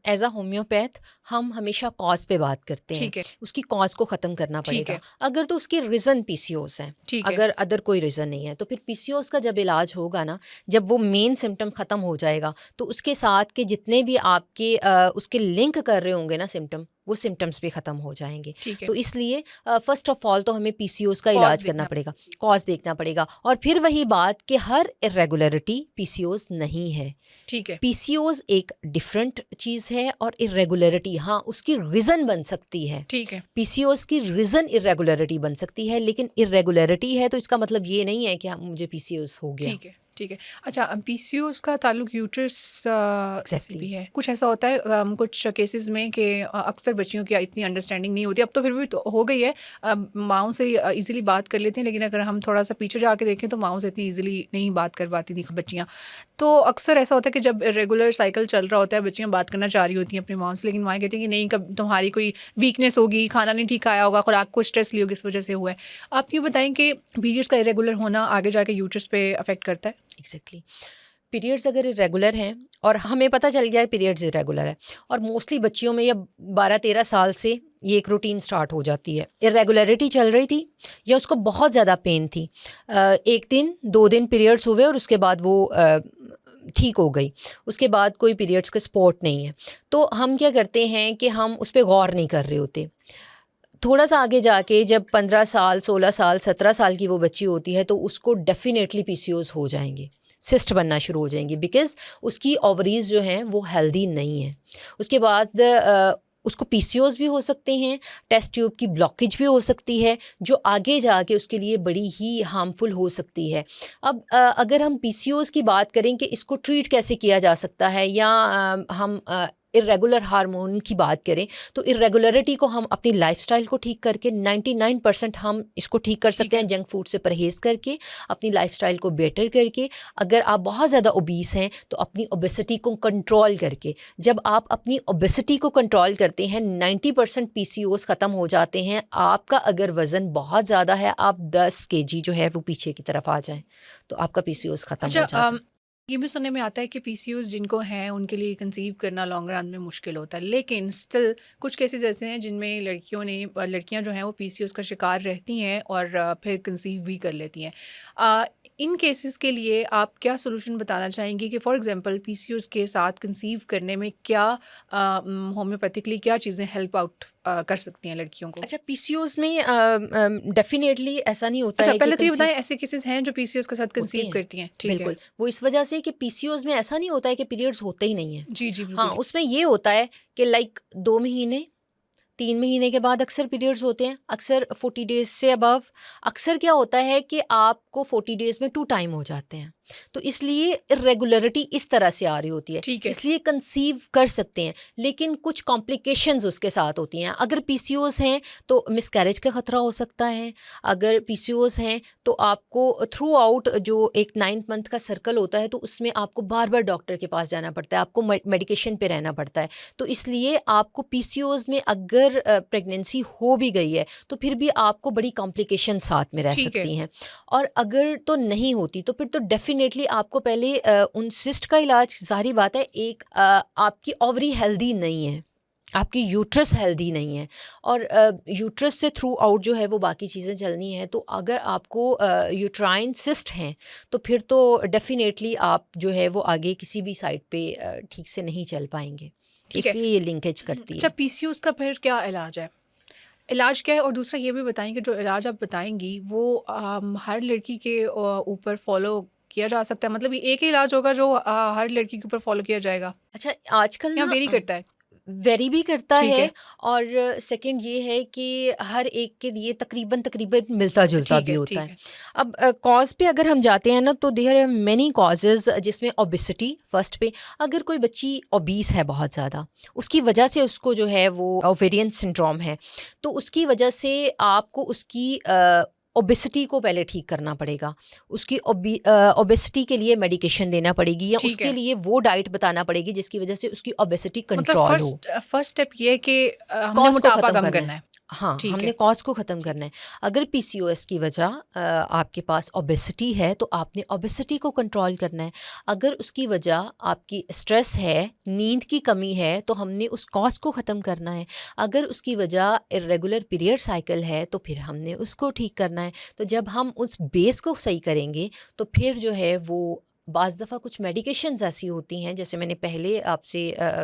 एज अ होम्योपैथ हम हमेशा कॉज पे बात करते हैं, ठीक है, उसकी कॉज को ख़त्म करना ठीक पड़ेगा। है, अगर तो उसकी रीज़न पीसीओस है, ठीक है। अगर अदर कोई रीज़न नहीं है तो फिर पीसीओस का जब इलाज होगा ना, जब वो मेन सिम्टम ख़त्म हो जाएगा तो उसके साथ के जितने भी आपके उसके लिंक कर रहे होंगे ना सिम्टम, वो सिम्टम्स भी ख़त्म हो जाएंगे। ठीक है, तो इसलिए फ़र्स्ट ऑफ ऑल तो हमें पीसीओस का Cause इलाज देखना करना पड़ेगा, कॉज देखना पड़ेगा। और फिर वही बात कि हर इरेगुलरिटी पीसीओस नहीं है। ठीक है, पीसीओस एक डिफरेंट चीज़ है और इरेगुलरिटी हाँ उसकी रीज़न बन सकती है। ठीक है, पीसीओस की रीज़न इरेगुलरिटी बन सकती है, लेकिन इरेगुलरिटी है तो इसका मतलब ये नहीं है कि हाँ, मुझे पीसीओस हो गया। ठीक है, ठीक है। अच्छा, पीसीओएस का ताल्लुक यूट्रस से एग्जैक्टली। भी है? कुछ ऐसा होता है कुछ केसेस में कि अक्सर बच्चियों की इतनी अंडरस्टैंडिंग नहीं होती, अब तो फिर भी तो हो गई है, माँओं से इजीली बात कर लेते हैं, लेकिन अगर हम थोड़ा सा पीछे जाके देखें तो माँओं से इतनी इजीली नहीं बात कर पाती थी बच्चियाँ। तो अक्सर ऐसा होता है कि जब रेगुलर साइकिल चल रहा होता है, बच्चियाँ बात करना चाह रही होती हैं अपनी माँओं से, लेकिन माँ कहती हैं कि नहीं, कब तुम्हारी कोई वीकनेस होगी, खाना नहीं ठीक आया होगा, खुराक को स्ट्रेस ली होगी, इस वजह से हुआ है। आप ये बताएं कि पीरियड्स का इरेगुलर होना आगे जाके यूट्रस पे अफेक्ट करता है? एग्जैक्टली। पीरियड्स अगर इरेगुलर हैं और हमें पता चल गया है पीरियड्स इरेगुलर है, और मोस्टली बच्चियों में या 12-13 साल से ये एक रूटीन स्टार्ट हो जाती है, इरेगुलरिटी चल रही थी या उसको बहुत ज़्यादा पेन थी, एक दिन 2 दिन पीरियड्स हुए और उसके बाद वो ठीक हो गई, उसके बाद कोई पीरियड्स का स्पॉट नहीं है, तो हम क्या करते हैं कि हम उस पर गौर नहीं कर रहे होते। थोड़ा सा आगे जाके जब 15 साल 16 साल 17 साल की वो बच्ची होती है तो उसको डेफिनेटली पीसीओस हो जाएंगे, सिस्ट बनना शुरू हो जाएंगी, बिकॉज़ उसकी ओवरीज जो हैं वो हेल्दी नहीं है। उसके बाद उसको पीसीओस भी हो सकते हैं, टेस्ट ट्यूब की ब्लॉकेज भी हो सकती है, जो आगे जाके उसके लिए बड़ी ही हार्मफुल हो सकती है। अब अगर हम पीसीओस की बात करें कि इसको ट्रीट कैसे किया जा सकता है या हम इरेगुलर हार्मोन की बात करें तो इरेगुलरिटी को हम अपनी लाइफस्टाइल को ठीक करके 99% हम इसको ठीक कर सकते हैं, जंक फूड से परहेज़ करके, अपनी लाइफस्टाइल को बेटर करके। अगर आप बहुत ज़्यादा ओबीस हैं तो अपनी ओबेसिटी को कंट्रोल करके, जब आप अपनी ओबेसिटी को कंट्रोल करते हैं 90% पीसीओएस ख़त्म हो जाते हैं। आपका अगर वज़न बहुत ज़्यादा है, आप 10 केजी जो है वो पीछे की तरफ आ जाएं तो आपका पीसीओएस ख़त्म हो अच्छा जाता है। ये भी सुनने में आता है कि पीसीओएस जिनको हैं उनके लिए कंसीव करना लॉन्ग रन में मुश्किल होता है, लेकिन स्टिल कुछ केसेस ऐसे हैं जिनमें लड़कियां जो हैं वो पीसीओएस का शिकार रहती हैं और फिर कंसीव भी कर लेती हैं। इन केसेस के लिए आप क्या सोल्यूशन बताना चाहेंगे कि फॉर एग्जांपल पीसीओएस के साथ कंसीव करने में क्या होम्योपैथिकली क्या चीज़ें हेल्प आउट कर सकती हैं लड़कियों को? अच्छा, पीसीओएस में डेफिनेटली ऐसा नहीं होता अच्छा, है कि पहले तो ये कंसीव बताएं ऐसे केसेस हैं जो पीसीओएस के साथ होते कंसीव हैं। करती हैं? ठीक है। बिल्कुल, वो इस वजह से कि पीसीओएस में ऐसा नहीं होता है कि पीरियड्स होते ही नहीं हैं। जी जी हाँ, बिल्कुल। उसमें ये होता है कि लाइक 2 महीने 3 महीने के बाद अक्सर पीरियड्स होते हैं, अक्सर 40 डेज़ से अबव। अक्सर क्या होता है कि आपको 40 डेज़ में 2 टाइम हो जाते हैं, तो इसलिए इर्रेगुलरिटी इस तरह से आ रही होती है, ठीक है। इसलिए कंसीव कर सकते हैं, लेकिन कुछ कॉम्प्लिकेशंस उसके साथ होती हैं। अगर पीसीओएस हैं तो मिसकैरेज का ख़तरा हो सकता है। अगर पीसीओएस हैं तो आपको थ्रू आउट जो एक 9th मंथ का सर्कल होता है तो उसमें आपको बार बार डॉक्टर के पास जाना पड़ता है, आपको मेडिकेशन पे रहना पड़ता है। तो इसलिए आपको पीसीओएस में अगर प्रेगनेंसी हो भी गई है तो फिर भी आपको बड़ी कॉम्प्लिकेशन साथ में रह ठीक है। सकती हैं। और अगर तो नहीं होती तो फिर तो डेफिनेटली आपको पहले उन सिस्ट का इलाज, ज़ाहिर बात है, एक आपकी ओवरी हेल्दी नहीं है, आपकी यूट्रस हेल्दी नहीं है, और यूट्रस से थ्रू आउट जो है वो बाकी चीज़ें चलनी हैं। तो अगर आपको यूट्राइन सिस्ट हैं तो फिर तो डेफिनेटली आप जो है वो आगे किसी भी साइड पे ठीक से नहीं चल पाएंगे, ठीक है। इसलिए ये लिंकेज करती अच्छा, है। पीसीओएस का फिर क्या इलाज है? इलाज क्या है? और दूसरा ये भी बताएं कि जो इलाज आप बताएंगी वो हर लड़की के ऊपर फॉलो किया जा सकता है, मतलब ये एक ही इलाज होगा जो हर लड़की के ऊपर फॉलो किया जाएगा अच्छा, आजकल या ना वेरी करता है? वेरी भी करता ठीक है, है। और सेकंड ये है कि हर एक के लिए तकरीबन तकरीबन मिलता जुलता ठीक भी है। होता ठीक है। है। अब कॉज पे अगर हम जाते हैं ना तो देयर आर मेनी कॉजेज़, जिसमें ओबेसिटी फर्स्ट पे। अगर कोई बच्ची ओबीस है बहुत ज़्यादा, उसकी वजह से उसको जो है वो ओवेरियन सिंड्रोम है, तो उसकी वजह से आपको उसकी ओबेसिटी को पहले ठीक करना पड़ेगा। उसकी ओबेसिटी के लिए मेडिकेशन देना पड़ेगी, या ठीक उसके है। लिए वो डाइट बताना पड़ेगी जिसकी वजह से उसकी ओबेसिटी मतलब कंट्रोल हो। फर्स्ट स्टेप ये है कि हमने कॉज़ को मोटापा ख़त्म कम करना करना है। है। हाँ, ठीक हमने है। कॉज़ को ख़त्म ठीक करना है। है। अगर पीसीओएस की वजह आपके पास ओबेसिटी है तो आपने ओबेसिटी को कंट्रोल करना है। अगर उसकी वजह आपकी स्ट्रेस है, नींद की कमी है, तो हमने उस कॉज़ को ख़त्म करना है। अगर उसकी वजह इर्रेगुलर पीरियड साइकिल है तो फिर हमने उसको ठीक करना है। तो जब हम उस बेस को सही करेंगे तो फिर जो है वो बाज़ दफ़ा कुछ मेडिकेशंस ऐसी होती हैं, जैसे मैंने पहले आपसे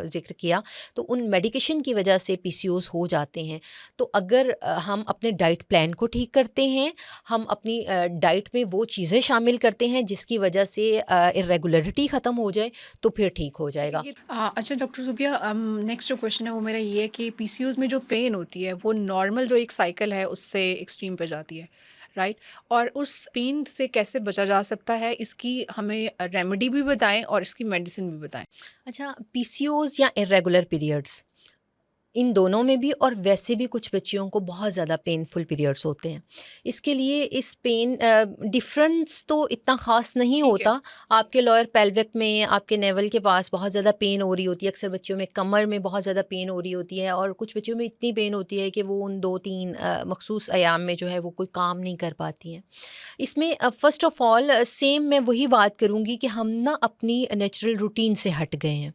ज़िक्र किया, तो उन मेडिकेशन की वजह से पीसीओएस हो जाते हैं। तो अगर हम अपने डाइट प्लान को ठीक करते हैं, हम अपनी डाइट में वो चीज़ें शामिल करते हैं जिसकी वजह से इर्रेगुलरिटी ख़त्म हो जाए, तो फिर ठीक हो जाएगा। अच्छा डॉक्टर ज़ुबिया, नेक्स्ट जो क्वेश्चन है वो मेरा ये है कि पीसीओएस में जो पेन होती है वो नॉर्मल जो एक साइकिल है उससे एक्सट्रीम पे जाती है, राइट? और उस पेन से कैसे बचा जा सकता है, इसकी हमें रेमेडी भी बताएं और इसकी मेडिसिन भी बताएं। अच्छा, पीसीओएस या इर्रेगुलर पीरियड्स, इन दोनों में भी, और वैसे भी कुछ बच्चियों को बहुत ज़्यादा पेनफुल पीरियड्स होते हैं। इसके लिए इस पेन डिफरेंस तो इतना ख़ास नहीं ठीक है। होता। आपके लोअर पेल्विक में, आपके नेवल के पास बहुत ज़्यादा पेन हो रही होती है, अक्सर बच्चियों में कमर में बहुत ज़्यादा पेन हो रही होती है, और कुछ बच्चियों में इतनी पेन होती है कि वो उन 2-3 मखसूस अयाम में जो है वो कोई काम नहीं कर पाती हैं। इसमें फ़र्स्ट ऑफ़ ऑल सेम मैं वही बात करूँगी कि हम ना अपनी नेचुरल रूटीन से हट गए हैं।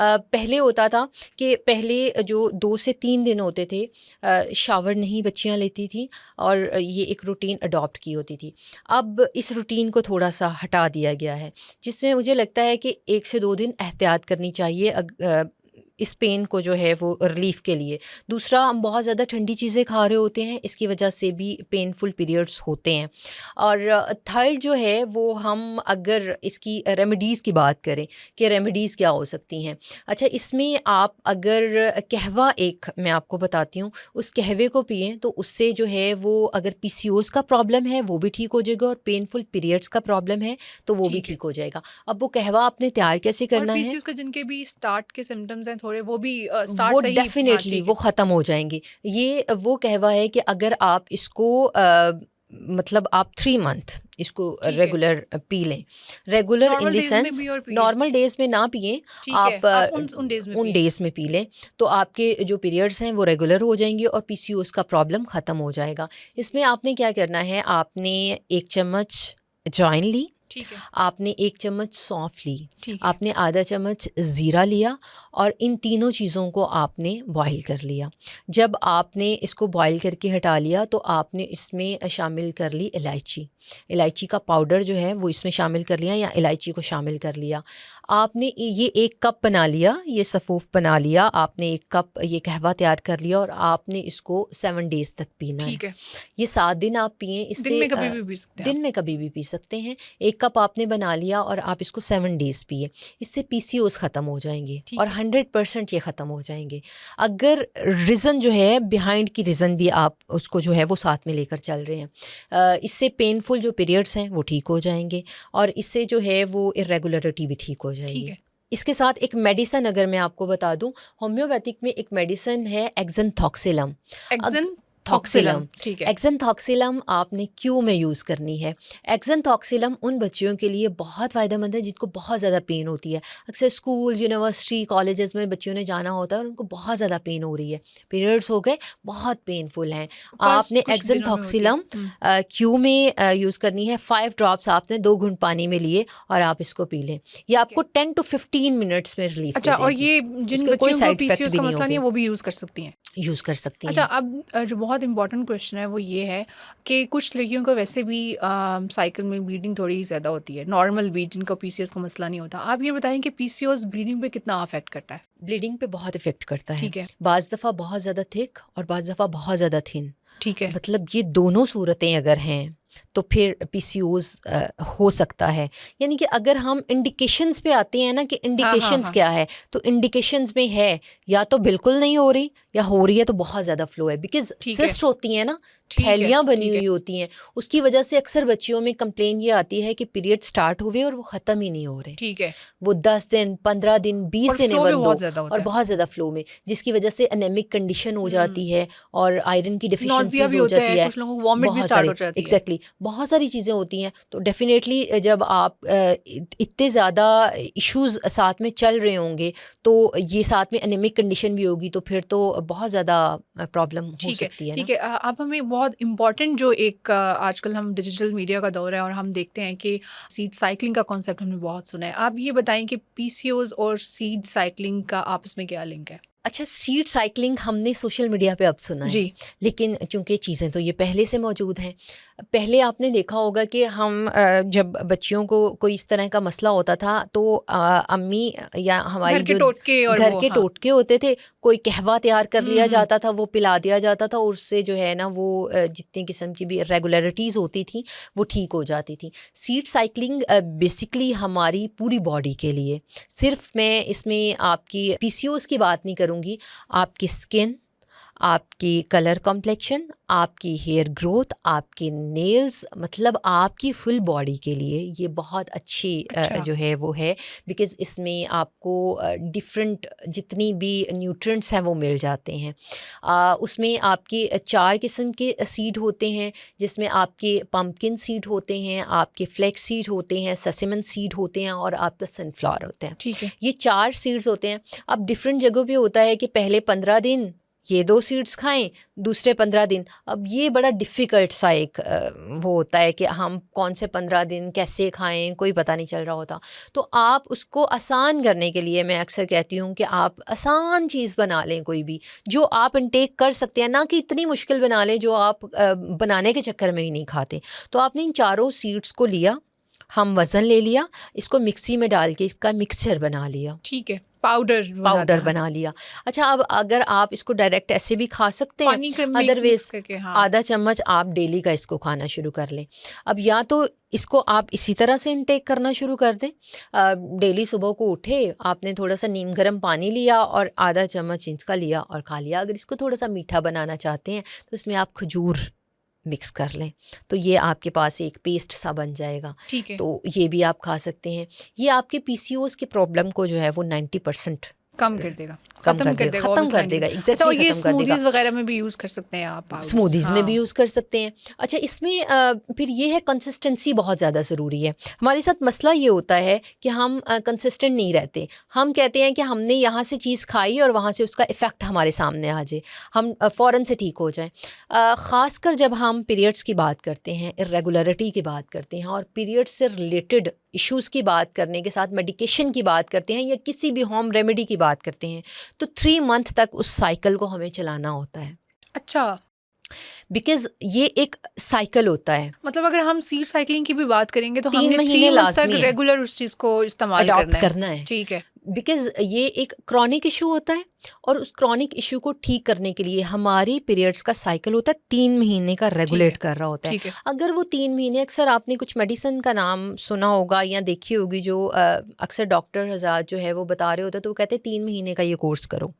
पहले होता था कि पहले जो 2 से 3 दिन होते थे, शावर नहीं बच्चियाँ लेती थीं, और ये एक रूटीन अडॉप्ट की होती थी। अब इस रूटीन को थोड़ा-सा हटा दिया गया है, जिसमें मुझे लगता है कि 1 से 2 दिन एहतियात करनी चाहिए इस पेन को जो है वो रिलीफ़ के लिए। दूसरा, हम बहुत ज़्यादा ठंडी चीज़ें खा रहे होते हैं, इसकी वजह से भी पेनफुल पीरियड्स होते हैं। और थर्ड जो है वो, हम अगर इसकी रेमेडीज़ की बात करें कि रेमेडीज़ क्या हो सकती हैं। अच्छा, इसमें आप अगर कहवा, एक मैं आपको बताती हूँ, उस कहवे को पिएँ तो उससे जो है वो, अगर पीसीओएस का प्रॉब्लम है वो भी ठीक हो जाएगा, और पेनफुल पीरियड्स का प्रॉब्लम है तो वो भी ठीक है। ठीक हो जाएगा। अब वो कहवा आपने तैयार कैसे और करना है? पीसीओएस के जिनके भी स्टार्ट के सिम्टम्स हैं थोड़े वो भी स्टार्ट वो से ही, हाँ, डेफिनेटली ठीक वो है, ख़त्म हो जाएंगे। ये वो कहवा है कि अगर आप इसको मतलब आप 3 मंथ इसको ठीक है। रेगुलर पी लें, regular in normal the days में सेंस भी और पीरियड्स में, नॉर्मल डेज़ में ना पिएं, ठीक है, आप आप उन डेज में उन पिए। डेज़ में पी लें, तो आपके जो पीरियड्स हैं वो रेगुलर हो जाएंगे और पीसीओएस का प्रॉब्लम ख़त्म हो जाएगा। इसमें आपने क्या करना है, आपने 1 चम्मच अजवाइन ली, ठीक है, आपने 1 चम्मच सौंफ ली, ठीक है, आपने आधा चम्मच ज़ीरा लिया और इन तीनों चीज़ों को आपने बॉईल कर लिया। जब आपने इसको बॉईल करके हटा लिया तो आपने इसमें शामिल कर ली इलायची। इलायची का पाउडर जो है वो इसमें शामिल कर लिया या इलायची को शामिल कर लिया। आपने ये 1 कप बना लिया, ये सफ़ूफ बना लिया, आपने 1 कप ये कहवा तैयार कर लिया और आपने इसको 7 डेज़ तक पीना है। ठीक है। ये 7 दिन आप पिएँ, दिन इससे में कभी भी पी सकते हैं आप। दिन में कभी भी पी सकते हैं। 1 कप आपने बना लिया और आप इसको 7 डेज़ पिए, इससे पीसीओएस ख़त्म हो जाएंगे ठीक और है। 100% ये ख़त्म हो जाएंगे। अगर रीज़न जो है बिहाइंड की रीज़न भी आप उसको जो है वो साथ में लेकर चल रहे हैं, इससे पेनफुल जो पीरियड्स हैं वो ठीक हो जाएंगे और इससे जो है वो इरेगुलरिटी भी ठीक हो ठीक जाएगी। है। इसके साथ एक मेडिसन अगर मैं आपको बता दूं, होम्योपैथिक में एक मेडिसन है एक्जनथॉक्सिलम। एक्जन थॉक्सिलम, थॉक्सिलम, ठीक है, एक्जनथॉक्सिलम आपने क्यों में यूज़ करनी है? एक्जनथॉक्सिलम उन बच्चियों के लिए बहुत फ़ायदेमंद है जिनको बहुत ज़्यादा पेन होती है। अक्सर स्कूल, यूनिवर्सिटी, कॉलेजेस में बच्चियों ने जाना होता है और उनको बहुत ज़्यादा पेन हो रही है, पीरियड्स हो गए, बहुत पेनफुल हैं। फर्स्ट आपने कुछ दिनों में होती है। एक्जनथॉक्सिलम क्यू में यूज़ करनी है। 5 ड्रॉप्स आपने 2 घूंट पानी में लिए और आप इसको पी लें। ये आपको 10 to 15 मिनट्स में रिलीफ दे अच्छा, और देगी। ये जिन इसके कोई बच्चियों को साइड इफ़ेक्ट पीसीओएस भी का नहीं मसला नहीं होंगे, है वो भी यूज़ कर सकती हैं। यूज़ कर सकती अच्छा, हैं। अब जो बहुत इंपॉर्टेंट क्वेश्चन है वो ये है कि कुछ लड़कियों को वैसे भी साइकिल में ब्लीडिंग थोड़ी ज़्यादा होती है, नॉर्मल भी, जिनका पीसीओएस का मसला नहीं होता। आप ये बताएं कि पीसीओएस ब्लीडिंग पे कितना अफेक्ट करता है? ब्लीडिंग पे बहुत इफ़ेक्ट करता है। ठीक है, बाज़ दफ़ा बहुत ज़्यादा थिक और बाज़ दफ़ा बहुत ज़्यादा थिन। ठीक है, मतलब ये दोनों सूरतें अगर हैं तो फिर पीसीओएस हो सकता है। यानी कि अगर हम इंडिकेशंस पे आते हैं ना कि हाँ, हाँ, इंडिकेशंस हाँ, क्या है, तो इंडिकेशंस में है या तो बिल्कुल नहीं हो रही या हो रही है तो बहुत ज़्यादा फ्लो है। बिकॉज़ ठीक है, सिस्ट होती हैं ना, ठीक है, थैलियाँ बनी ठीक है, हुई होती हैं, उसकी वजह से अक्सर बच्चियों में कंप्लेन ये आती है कि पीरियड स्टार्ट हुए और वो ख़त्म ही नहीं हो रहे। ठीक है, वो 10 दिन, 15 दिन, 20 और दिन फ्लो भी एवन बहुत दो, ज़्यादा और होता है। बहुत ज़्यादा फ्लो में, जिसकी वजह से एनेमिक कंडीशन हो जाती है और आयरन की नौजिया डिफिशियंसीज भी हो होता जाती है, है। कुछ लोगों को वॉमिट भी बहुत स्टार्ट सारी, हो जाती है। एग्जैक्टली, बहुत सारी चीज़ें होती हैं। तो डेफिनेटली जब आप इतने ज़्यादा इश्यूज साथ में चल रहे होंगे तो ये साथ में एनेमिक कंडीशन भी होगी, तो फिर तो बहुत ज़्यादा प्रॉब्लम हो ठीक है, सकती है ना। ठीक है। अब हमें बहुत इम्पोर्टेंट जो एक आजकल हम डिजिटल मीडिया का दौर है और हम देखते हैं कि सीड साइकिलिंग का कॉन्सेप्ट हमने बहुत सुना है। आप ये बताएं कि पीसीओएस और सीड साइकिलिंग का आपस में क्या लिंक है? अच्छा, सीड साइकिलिंग हमने सोशल मीडिया पे अब सुना है, जी, लेकिन चूंकि चीज़ें तो ये पहले से मौजूद हैं। पहले आपने देखा होगा कि हम जब बच्चियों को कोई इस तरह का मसला होता था तो अम्मी या हमारी घर के जो टोटके और घर वो, के हाँ, टोटके होते थे, कोई कहवा तैयार कर लिया हम्म, जाता था, वो पिला दिया जाता था, और उससे जो है ना वो जितनी किस्म की भी रेगुलरिटीज़ होती थी वो ठीक हो जाती थी। सीड साइकिलिंग बेसिकली हमारी पूरी बॉडी के लिए, सिर्फ मैं इसमें आपकी पीसीओएस की बात नहीं करूँगी, आपकी स्किन, आपकी कलर कॉम्प्लेक्शन, आपकी हेयर ग्रोथ, आपके नेल्स, मतलब आपकी फुल बॉडी के लिए ये बहुत अच्छी अच्छा, जो है वो है। बिकॉज़ इसमें आपको डिफरेंट जितनी भी न्यूट्रिएंट्स हैं वो मिल जाते हैं। उसमें आपके 4 किस्म के सीड होते हैं, जिसमें आपके पम्पकिन सीड होते हैं, आपके फ्लैक्स सीड होते हैं, सेसमन सीड होते हैं और आपका सनफ्लावर होता है। ठीक है, ये 4 सीड्स होते हैं। अब डिफरेंट जगहों पे होता है कि पहले 15 दिन ये 2 सीड्स खाएं, दूसरे 15 दिन। अब ये बड़ा डिफ़िकल्ट सा एक वो होता है कि हम कौन से 15 दिन कैसे खाएं, कोई पता नहीं चल रहा होता। तो आप उसको आसान करने के लिए मैं अक्सर कहती हूँ कि आप आसान चीज़ बना लें, कोई भी जो आप इनटेक कर सकते हैं, ना कि इतनी मुश्किल बना लें जो आप बनाने के चक्कर में ही नहीं खाते। तो आपने इन चारों सीड्स को लिया, हम वज़न ले लिया, इसको मिक्सी में डाल के इसका मिक्सचर बना लिया, ठीक है, पाउडर पाउडर हाँ, बना लिया। अच्छा, अब अगर आप इसको डायरेक्ट ऐसे भी खा सकते हैं, पानी का मिक्स अदरवाइज करके, हाँ, आधा चम्मच आप डेली का इसको खाना शुरू कर लें। अब या तो इसको आप इसी तरह से इनटेक करना शुरू कर दें, डेली सुबह को उठे, आपने थोड़ा सा नीम गर्म पानी लिया और आधा चम्मच इसका लिया और खा लिया। अगर इसको थोड़ा सा मीठा बनाना चाहते हैं तो इसमें आप खजूर मिक्स कर लें, तो ये आपके पास एक पेस्ट सा बन जाएगा। ठीक है, तो ये भी आप खा सकते हैं। ये आपके पीसीओएस के प्रॉब्लम को जो है वो 90% कम कर देगा, कम खत्म कर कर देगा, देगा, खत्म obvious कर line देगा, में। एग्जैक्टली अच्छा, और ये खत्म कर देगा। स्मूदीज वगैरह में भी यूज कर सकते हैं आप powders? स्मूदीज़ में भी हाँ। यूज़ कर सकते हैं। अच्छा, इसमें फिर ये है कंसिस्टेंसी बहुत ज़्यादा ज़रूरी है। हमारे साथ मसला ये होता है कि हम कंसिस्टेंट नहीं रहते। हम कहते हैं कि हमने यहाँ से चीज़ खाई और वहाँ से उसका इफ़ेक्ट हमारे सामने आ जाए, हम फ़ौरन से ठीक हो जाएं। ख़ासकर जब हम पीरियड्स की बात करते हैं, इर्रेगुलरिटी की बात करते हैं और पीरियड्स से रिलेटेड इश्यूज़ की बात करने के साथ मेडिकेशन की बात करते हैं या किसी भी होम रेमेडी की बात करते हैं, तो 3 मंथ तक उस साइकिल को हमें चलाना होता है। अच्छा, बिकॉज़ ये एक साइकिल होता है, मतलब अगर हम सीड साइकिलिंग की भी बात करेंगे तो 3 हमने महीने 3 मंथ्स तक लाज़मी है रेगुलर उस चीज़ को इस्तेमाल अडॉप्ट करना है। ठीक है। बिकॉज़ ये एक क्रॉनिक इशू होता है और उस क्रॉनिक इशू को ठीक करने के लिए हमारी पीरियड्स का साइकिल होता है 3 महीने का, रेगुलेट कर रहा होता है। ठीक है। अगर वो 3 महीने, अक्सर आपने कुछ मेडिसिन का नाम सुना होगा या देखी होगी जो अक्सर डॉक्टर हज़रात जो है वो बता रहे होते हैं, तो वो कहते हैं 3 महीने का ये कोर्स करो।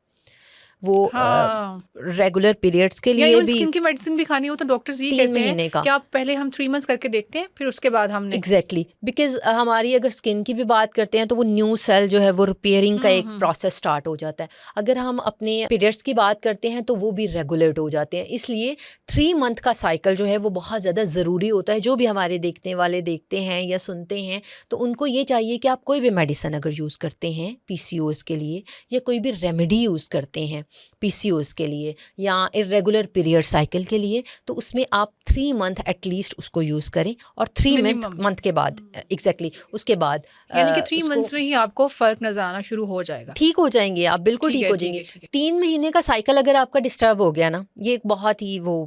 वो हाँ, रेगुलर पीरियड्स के या लिए इवन भी स्किन की मेडिसिन भी खानी हो तो डॉक्टर्स ये 3 कहते हैं महीने का। कि आप पहले हम 3 मंथ्स करके देखते हैं, फिर उसके बाद हम नेक्स्ट। एग्जैक्टली, बिकॉज हमारी अगर स्किन की भी बात करते हैं तो वो न्यू सेल जो है वो रिपेयरिंग का एक प्रोसेस स्टार्ट हो जाता है। अगर हम अपने पीरियड्स की बात करते हैं तो वो भी रेगुलेट हो जाते हैं। इसलिए 3 मंथ का साइकिल जो है वो बहुत ज़्यादा ज़रूरी होता है। जो भी हमारे देखने वाले देखते हैं या सुनते हैं तो उनको ये चाहिए कि आप कोई भी मेडिसिन अगर यूज़ करते हैं पीसीओएस के लिए या कोई भी रेमेडी यूज़ करते हैं पीसीओएस के लिए या इरेगुलर पीरियड साइकिल के लिए, तो उसमें आप 3 मंथ एटलीस्ट उसको यूज़ करें और 3 Minimum. मंथ के बाद एग्जैक्टली उसके बाद यानी कि 3 उसको मंथ्स में ही आपको फर्क नजर आना शुरू हो जाएगा। ठीक हो जाएंगे आप, बिल्कुल ठीक ठीक है, हो ठीक जाएंगे। है, ठीक है। 3 महीने का साइकिल अगर आपका डिस्टर्ब हो गया ना, ये एक बहुत ही वो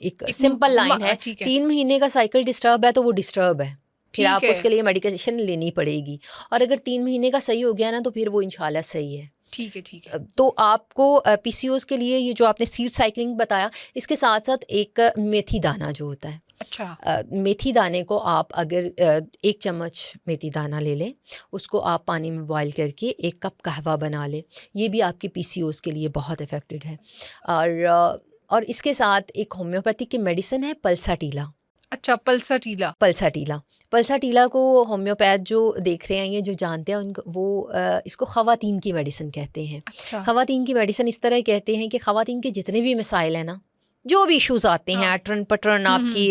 एक सिंपल लाइन है। ठीक है। 3 महीने का साइकिल डिस्टर्ब है तो वो डिस्टर्ब है, फिर ठीक आप है। उसके लिए मेडिकेशन लेनी पड़ेगी। और अगर 3 महीने का सही हो गया ना तो फिर वो इंशाल्लाह सही है। ठीक है, ठीक है। तो आपको पीसीओएस के लिए ये जो आपने सीड साइकिलिंग बताया, इसके साथ साथ एक मेथी दाना जो होता है, अच्छा, मेथी दाने को आप अगर 1 चम्मच मेथी दाना ले लें, उसको आप पानी में बॉईल करके 1 कप कहवा बना लें, ये भी आपके पीसीओएस के लिए बहुत इफ़ेक्टिव है। और इसके साथ एक होम्योपैथिक की मेडिसिन है पल्साटीला। अच्छा, पल्साटीला। पल्साटीला पल्साटीला को होम्योपैथ जो देख रहे हैं, ये जो जानते हैं उनको, वो इसको ख़वातीन की मेडिसिन कहते हैं। अच्छा, ख़वातीन की मेडिसिन इस तरह कहते हैं कि ख़वातीन के जितने भी मसाइल हैं ना, जो भी इश्यूज़ आते हैं, हाँ। अटरन पटरन आपकी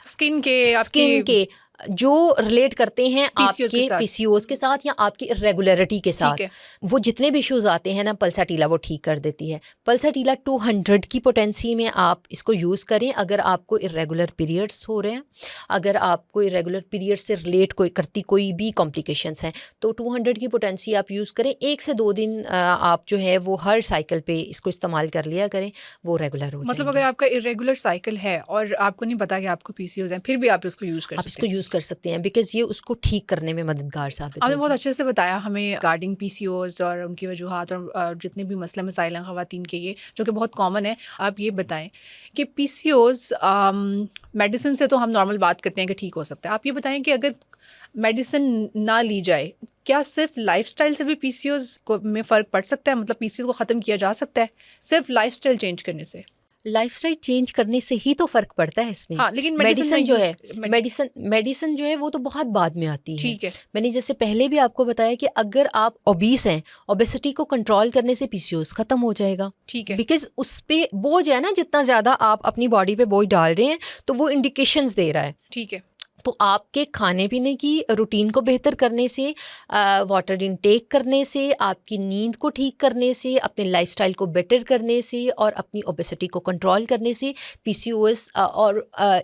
स्किन के, स्किन आपकी के जो रिलेट करते हैं PCOS के आपके साथ। पीसीओएस के साथ या आपकी इरेगुलरिटी के साथ, ठीक है। वो जितने भी इश्यूज़ आते हैं ना, पल्साटीला वो ठीक कर देती है। पल्साटीला 200 की पोटेंसी में आप इसको यूज़ करें अगर आपको इरेगुलर पीरियड्स हो रहे हैं, अगर आपको इरेगुलर पीरियड से रिलेट कोई भी कॉम्प्लिकेशंस हैं, तो 200 की पोटेंसी आप यूज़ करें। 1 से 2 दिन आप जो है वो हर साइकिल पे इसको इस्तेमाल कर लिया करें, वो रेगुलर हो मतलब जाएंगे। अगर आपका इरेगुलर साइकिल है और आपको नहीं पता कि आपको पीसीओएस है, फिर भी आप इसको यूज कर आप सकते इसको हैं। यूज़ कर सकते हैं बिकॉज़ ये उसको ठीक करने में मददगार साबित आपने होगी। बहुत अच्छे से बताया हमें रिगार्डिंग पीसीओएस और उनकी वजूहात और जितने भी मसला मसाइल हैं ख़वातीन के, ये जो कि बहुत कॉमन है। आप ये बताएं कि पीसीओएस मेडिसिन से तो हम नॉर्मल बात करते हैं कि ठीक हो सकता है। आप ये बताएं कि अगर मेडिसिन ना ली जाए, क्या सिर्फ लाइफस्टाइल से भी पीसीओएस को में फ़र्क पड़ सकता है? मतलब पीसीओएस को ख़त्म किया जा सकता है सिर्फ लाइफस्टाइल चेंज करने से? लाइफस्टाइल चेंज करने से ही तो फ़र्क पड़ता है इसमें। हाँ, लेकिन मेडिसिन जो है, मेडिसिन मेडिसिन जो है वो तो बहुत बाद में आती है। ठीक है। मैंने जैसे पहले भी आपको बताया कि अगर आप ओबीस हैं, ओबेसिटी को कंट्रोल करने से पीसीओएस ख़त्म हो जाएगा। ठीक है। बिकॉज उस पे बोझ है ना, जितना ज़्यादा आप अपनी बॉडी पे बोझ डाल रहे हैं तो वो इंडिकेशंस दे रहा है। ठीक है। तो आपके खाने पीने की रूटीन को बेहतर करने से, वाटर इनटेक करने से, आपकी नींद को ठीक करने से, अपने लाइफस्टाइल को बेटर करने से और अपनी ओबेसिटी को कंट्रोल करने से पीसीओएस और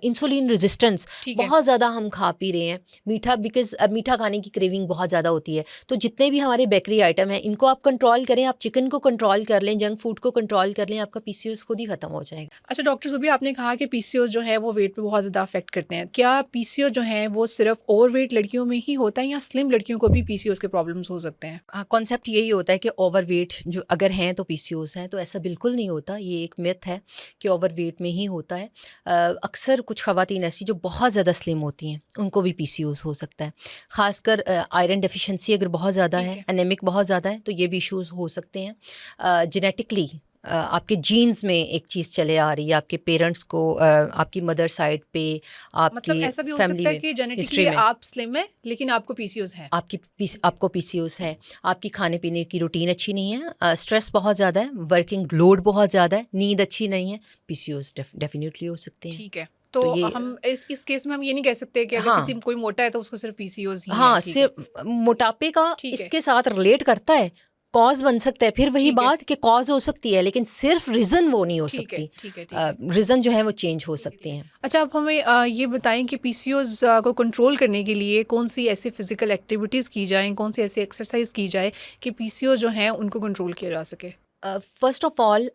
इंसुलिन रेजिस्टेंस, ठीक है। बहुत ज़्यादा हम खा पी रहे हैं मीठा, बिकॉज मीठा खाने की क्रेविंग बहुत ज़्यादा होती है। तो जितने भी हमारे बेकरी आइटम हैं इनको आप कंट्रोल करें, आप चिकन को कंट्रोल कर लें, जंक फूड को कंट्रोल कर लें, आपका पीसीओएस खुद ही ख़त्म हो जाएगा। अच्छा डॉक्टर ज़ुबी, आपने कहा कि पीसीओएस जो है वो वेट पे बहुत ज़्यादा अफेक्ट करते हैं। क्या पीसीओएस जो है वो सिर्फ ओवरवेट लड़कियों में ही होता है या स्लिम लड़कियों को भी पीसीओएस के प्रॉब्लम्स हो सकते हैं? कॉन्सेप्ट यही होता है कि ओवरवेट जो अगर हैं तो पीसीओएस है, तो ऐसा बिल्कुल नहीं होता। ये एक मिथ है कि ओवरवेट में ही होता है। अक्सर कुछ ख़वातीन ऐसी जो बहुत ज़्यादा स्लिम होती हैं उनको भी पीसीओएस हो सकता है। ख़ासकर आयरन डेफिशिएंसी अगर बहुत ज़्यादा ठीक है, है। एनीमिक बहुत ज़्यादा है, तो ये भी इश्यूज़ हो सकते हैं। जेनेटिकली आपके जीन्स में एक चीज़ चले आ रही है, आपके पेरेंट्स को, आपकी मदर साइड पे, मतलब आपकी ऐसा भी हो फैमिली सकता है में, कि हिस्ट्री जेनेटिकली में आप स्लिम है लेकिन आपको पीसीओएस है। आपको पीसीओएस है, आपकी खाने पीने की रूटीन अच्छी नहीं है, स्ट्रेस बहुत ज़्यादा है, वर्किंग लोड बहुत ज़्यादा है, नींद अच्छी नहीं है, पीसीओएस डेफिनेटली हो सकते हैं। ठीक है, तो तो ये हम इस केस में हम ये नहीं कह सकते कि अगर किसी हाँ कोई मोटा है तो उसको सिर्फ पीसीओएस ही है। हाँ, ठीक है, सिर्फ मोटापे का ठीक है, इसके साथ रिलेट करता है, कॉज बन सकता है, फिर वही ठीक है, बात कि कॉज हो सकती है लेकिन सिर्फ रीज़न वो नहीं हो ठीक है, सकती, ठीक है, ठीक है, रीज़न जो है वो चेंज हो सकते हैं। अच्छा, आप हमें ये बताएं कि पीसीओएस को कंट्रोल करने के लिए कौन सी ऐसी फिजिकल एक्टिविटीज़ की जाएं, कौन सी ऐसी एक्सरसाइज की जाए कि पीसीओएस जो है उनको कंट्रोल किया जा सके। फ़र्स्ट ऑफ ऑल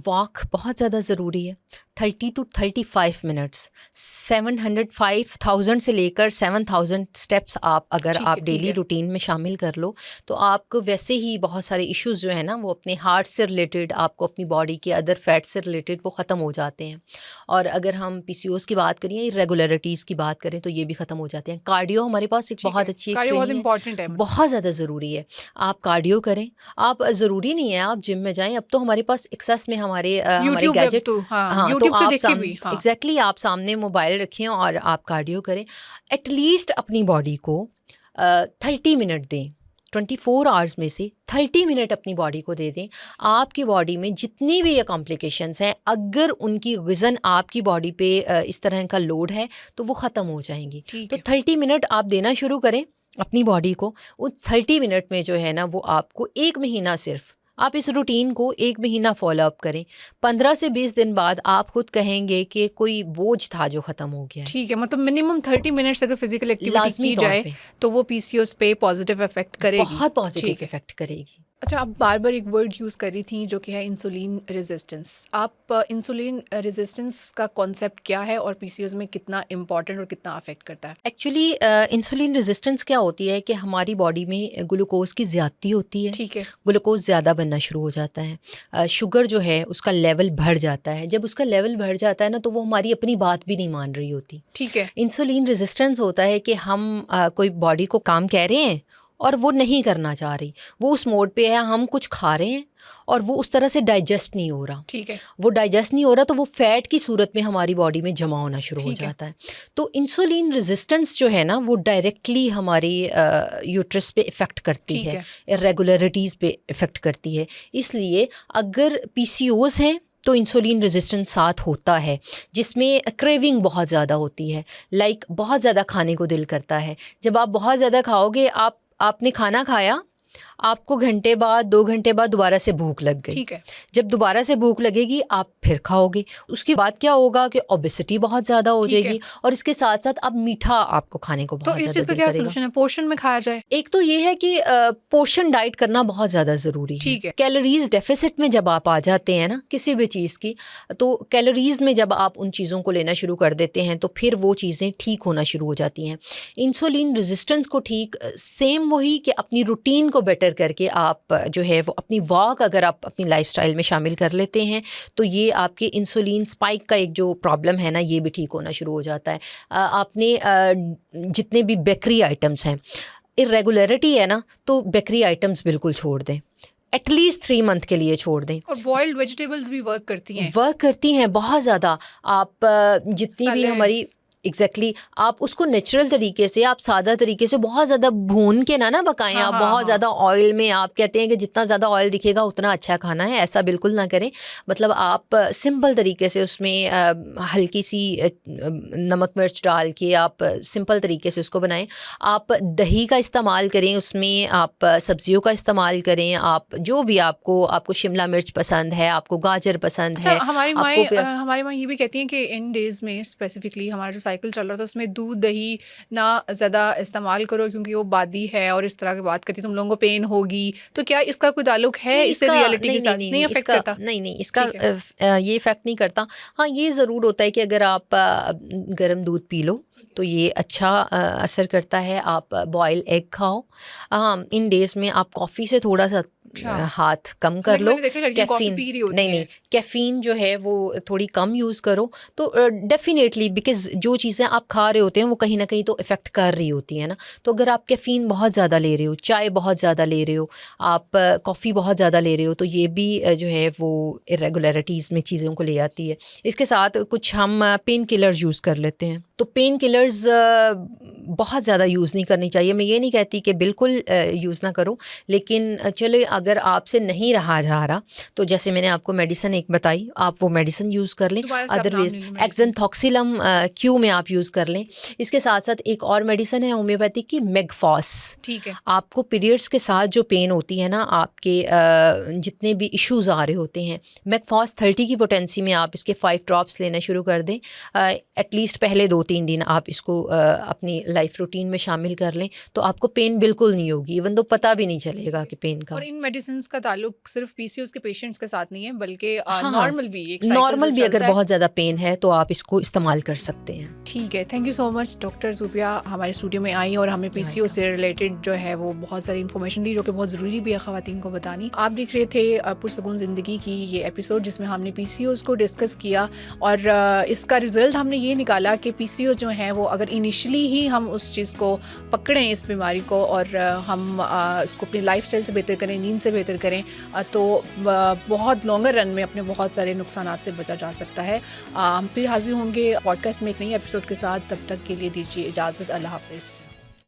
वॉक बहुत ज़्यादा ज़रूरी है, 30 to 35 मिनट्स, 705,000 से लेकर 7,000 स्टेप्स अगर ठीक आप है, ठीक डेली है, रूटीन में शामिल कर लो तो आपको वैसे ही बहुत सारे इश्यूज़ जो है ना वो अपने हार्ट से रिलेटेड, आपको अपनी बॉडी के अदर फैट से रिलेटेड वो ख़त्म हो जाते हैं। और अगर हम पीसीओएस की बात करें, इरेगुलरिटीज़ की बात करें तो ये भी ख़त्म हो जाते हैं। कार्डियो हमारे पास एक ठीक बहुत है, अच्छी एक कार्डियो बहुत ट्रेनिंग है, इंपॉर्टेंट है। मतलब बहुत ज़्यादा ज़रूरी है। आप कार्डियो करें, आप ज़रूरी नहीं है आप जिम में जाएँ, अब तो हमारे पास एक्सेस में हमारे यूट्यूब वेब गैजेट, तो हाँ, हाँ, तो यूट्यूब से आप देख के भी हाँ। एग्जैक्टली आप सामने मोबाइल रखें और आप कार्डियो करें। एटलीस्ट अपनी बॉडी को 30 मिनट दें, 24 आवर्स में से 30 मिनट अपनी बॉडी को दे दें। आपकी बॉडी में जितनी भी ये कॉम्प्लिकेशंस हैं, अगर उनकी रीज़न आपकी बॉडी पे इस तरह का लोड है तो वो ख़त्म हो जाएंगी। ठीक तो है, 30 मिनट आप देना शुरू करें अपनी बॉडी को। उस 30 मिनट में जो है ना वो आपको 1 महीना, सिर्फ आप इस रूटीन को 1 महीना फॉलो अप करें। 15 से 20 दिन बाद आप खुद कहेंगे कि कोई बोझ था जो ख़त्म हो गया है। ठीक है, मतलब मिनिमम 30 मिनट्स अगर फिजिकल एक्टिविटी लाजमी की तौर जाए पे तो वो पीसीओएस पे पॉजिटिव इफेक्ट करेगी। बहुत पॉजिटिव ठीक है, इफेक्ट करेगी। अच्छा, आप बार बार एक वर्ड यूज़ करी थी जो कि है इंसुलिन रेजिस्टेंस। आप इंसुलिन रेजिस्टेंस का कॉन्सेप्ट क्या है और पीसीओएस में कितना इम्पोर्टेंट और कितना अफेक्ट करता है? एक्चुअली इंसुलिन रेजिस्टेंस क्या होती है कि हमारी बॉडी में ग्लूकोज की ज़्यादती होती है, ठीक है, ग्लूकोज ज़्यादा बनना शुरू हो जाता है, शुगर जो है उसका लेवल बढ़ जाता है। जब उसका लेवल बढ़ जाता है ना तो वो हमारी अपनी बात भी नहीं मान रही होती। ठीक है, इंसुलिन रेजिस्टेंस होता है कि हम कोई बॉडी को काम कह रहे हैं और वो नहीं करना चाह रही, वो उस मोड पे है, हम कुछ खा रहे हैं और वो उस तरह से डाइजेस्ट नहीं हो रहा। ठीक है, वो डाइजेस्ट नहीं हो रहा तो वो फैट की सूरत में हमारी बॉडी में जमा होना शुरू हो ठीक है, जाता है। तो इंसुलिन रेजिस्टेंस जो है ना वो डायरेक्टली हमारी यूट्रस पे इफ़ेक्ट करती ठीक है, है, इरेगुलरिटीज़ पे इफ़ेक्ट करती है। इसलिए अगर पीसीओएस हैं तो इंसुलिन रेजिस्टेंस साथ होता है, जिसमें क्रेविंग बहुत ज़्यादा होती है, लाइक बहुत ज़्यादा खाने को दिल करता है। जब आप बहुत ज़्यादा खाओगे, आपने खाना खाया, आपको घंटे बाद 2 घंटे बाद दोबारा से भूख लग गई। ठीक है, जब दोबारा से भूख लगेगी आप फिर खाओगे, उसके बाद क्या होगा कि ओबेसिटी बहुत ज़्यादा हो ठीक है। जाएगी और इसके साथ साथ अब मीठा आपको खाने को तो बहुत इस ज़्यादा चीज़ का दिल क्या करेगा। सोल्यूशन है? पोर्शन में खाया जाए? एक तो ये है कि पोर्शन डाइट करना बहुत ज़्यादा ज़रूरी है। ठीक है, कैलोरीज डेफिसिट में जब आप आ जाते हैं ना किसी भी चीज़ की, तो कैलोरीज में जब आप उन चीज़ों को लेना शुरू कर देते हैं तो फिर वो चीज़ें ठीक होना शुरू हो जाती हैं। इंसुलिन रेजिस्टेंस को ठीक सेम वही कि अपनी रूटीन को बेटर करके आप जो है वो अपनी वॉक अगर आप अपनी लाइफस्टाइल में शामिल कर लेते हैं तो ये आपके इंसुलिन स्पाइक का एक जो प्रॉब्लम है ना ये भी ठीक होना शुरू हो जाता है। आपने जितने भी बेकरी आइटम्स हैं, इरेगुलरिटी है ना तो बेकरी आइटम्स बिल्कुल छोड़ दें, एटलीस्ट 3 मंथ के लिए छोड़ दें। और बॉइल्ड वेजिटेबल्स भी वर्क करती हैं? वर्क करती हैं बहुत ज़्यादा। आप जितनी भी हमारी एग्जैक्टली आप उसको नेचुरल तरीके से, आप सादा तरीके से, बहुत ज़्यादा भून के ना पकाएं। हाँ, आप हाँ, बहुत हाँ। ज़्यादा ऑयल में, आप कहते हैं कि जितना ज़्यादा ऑयल दिखेगा उतना अच्छा खाना है, ऐसा बिल्कुल ना करें। मतलब आप सिंपल तरीके से उसमें हल्की सी नमक मिर्च डाल के आप सिंपल तरीके से उसको बनाएं। आप दही का इस्तेमाल करें, उसमें आप सब्जियों का इस्तेमाल करें। आप जो भी आपको शिमला मिर्च पसंद है, आपको गाजर पसंद अच्छा, है, हमारी माँ ये भी कहती हैं कि इन डेज में स्पेसिफिकली हमारा जो साइकिल चल रहा था उसमें दूध दही ना ज़्यादा इस्तेमाल करो क्योंकि वो बादी है और इस तरह की बात करती तुम लोगों को पेन होगी। तो क्या इसका कोई ताल्लुक है नहीं, इससे रियलिटी के साथ? नहीं अफेक्ट करता? नहीं इसका ठीक है, ये इफ़ेक्ट नहीं करता। हाँ, ये ज़रूर होता है कि अगर आप गर्म दूध पी लो तो ये अच्छा असर करता है। आप बॉयल एग खाओ। हाँ, इन डेज़ में आप कॉफ़ी से थोड़ा सा अच्छा। हाथ कम कर लेकिन लो। मैंने देखा है लड़कियां कॉफी कैफ़ीन पी रही होती नहीं, हैं। नहीं, कैफ़ीन जो है वो थोड़ी कम यूज़ करो तो डेफ़िनेटली बिकॉज़ जो चीज़ें आप खा रहे होते हैं वो कहीं न कहीं तो इफ़ेक्ट कर रही होती हैं ना। तो अगर आप कैफ़ीन बहुत ज़्यादा ले रहे हो, चाय बहुत ज़्यादा ले रहे हो, आप कॉफ़ी बहुत ज़्यादा ले रहे हो, तो ये भी जो है वो इरेगुलरिटीज़ में चीज़ों को ले आती है। इसके साथ कुछ हम पेन किलर्स यूज़ कर लेते हैं। तो पेन किलर्स बहुत ज़्यादा यूज़ नहीं करनी चाहिए। मैं ये नहीं कहती कि बिल्कुल यूज़ ना करो, लेकिन चलो अगर आपसे नहीं रहा जा रहा, तो जैसे मैंने आपको मेडिसिन एक बताई, आप वो मेडिसिन यूज़ कर लें। दोबारा से आप नाम अदरवाइज़ ले लें मेडिसिन। एक्ज़ेंथोक्सिलम क्यू में आप यूज़ कर लें। इसके साथ-साथ एक और मेडिसिन है होम्योपैथिक की, मेगफॉस। ठीक है। आपको पीरियड्स के साथ जो पेन होती है ना, आपके जितने भी इश्यूज़ आ रहे होते हैं, मेगफॉस 30 की पोटेंसी में आप इसके 5 ड्रॉप्स लेना शुरू कर दें। एटलीस्ट पहले 2-3 दिन आप इसको अपनी लाइफ रूटीन में शामिल कर लें, तो आपको पेन बिल्कुल नहीं होगी, इवन दो पता भी नहीं चलेगा कि पेन का। और इन मेडिसिन्स का ताल्लुक सिर्फ पीसीओएस के पेशेंट्स के साथ नहीं है, बल्कि हाँ, नॉर्मल भी एक साइकिल नॉर्मल जो भी अगर चलता है। बहुत ज़्यादा पेन है तो आप इसको इस्तेमाल कर सकते हैं। ठीक है, thank you so much doctor Zubia हमारे स्टूडियो में आई और हमें पीसीओ से रिलेटेड जो है वो बहुत सारी इन्फॉर्मेशन दी, जो कि बहुत ज़रूरी भी है ख़वातीन को बतानी। आप देख रहे थे पुरसकून ज़िंदगी की ये एपिसोड, जिसमें हमने पीसीओज़ को डिस्कस किया और इसका रिज़ल्ट हमने ये निकाला कि पीसीओ जो है वो अगर इनिशियली ही हम उस चीज़ को पकड़ें, इस बीमारी को, और हम इसको अपनी लाइफस्टाइल से बेहतर करें, नींद से बेहतर करें, तो बहुत लॉन्गर रन में अपने बहुत सारे नुकसानात से बचा जा सकता है। हम फिर हाजिर होंगे पॉडकास्ट में एक नई एपिसोड के साथ। तब तक के लिए दीजिए इजाज़त। अल्लाह हाफ़िज़।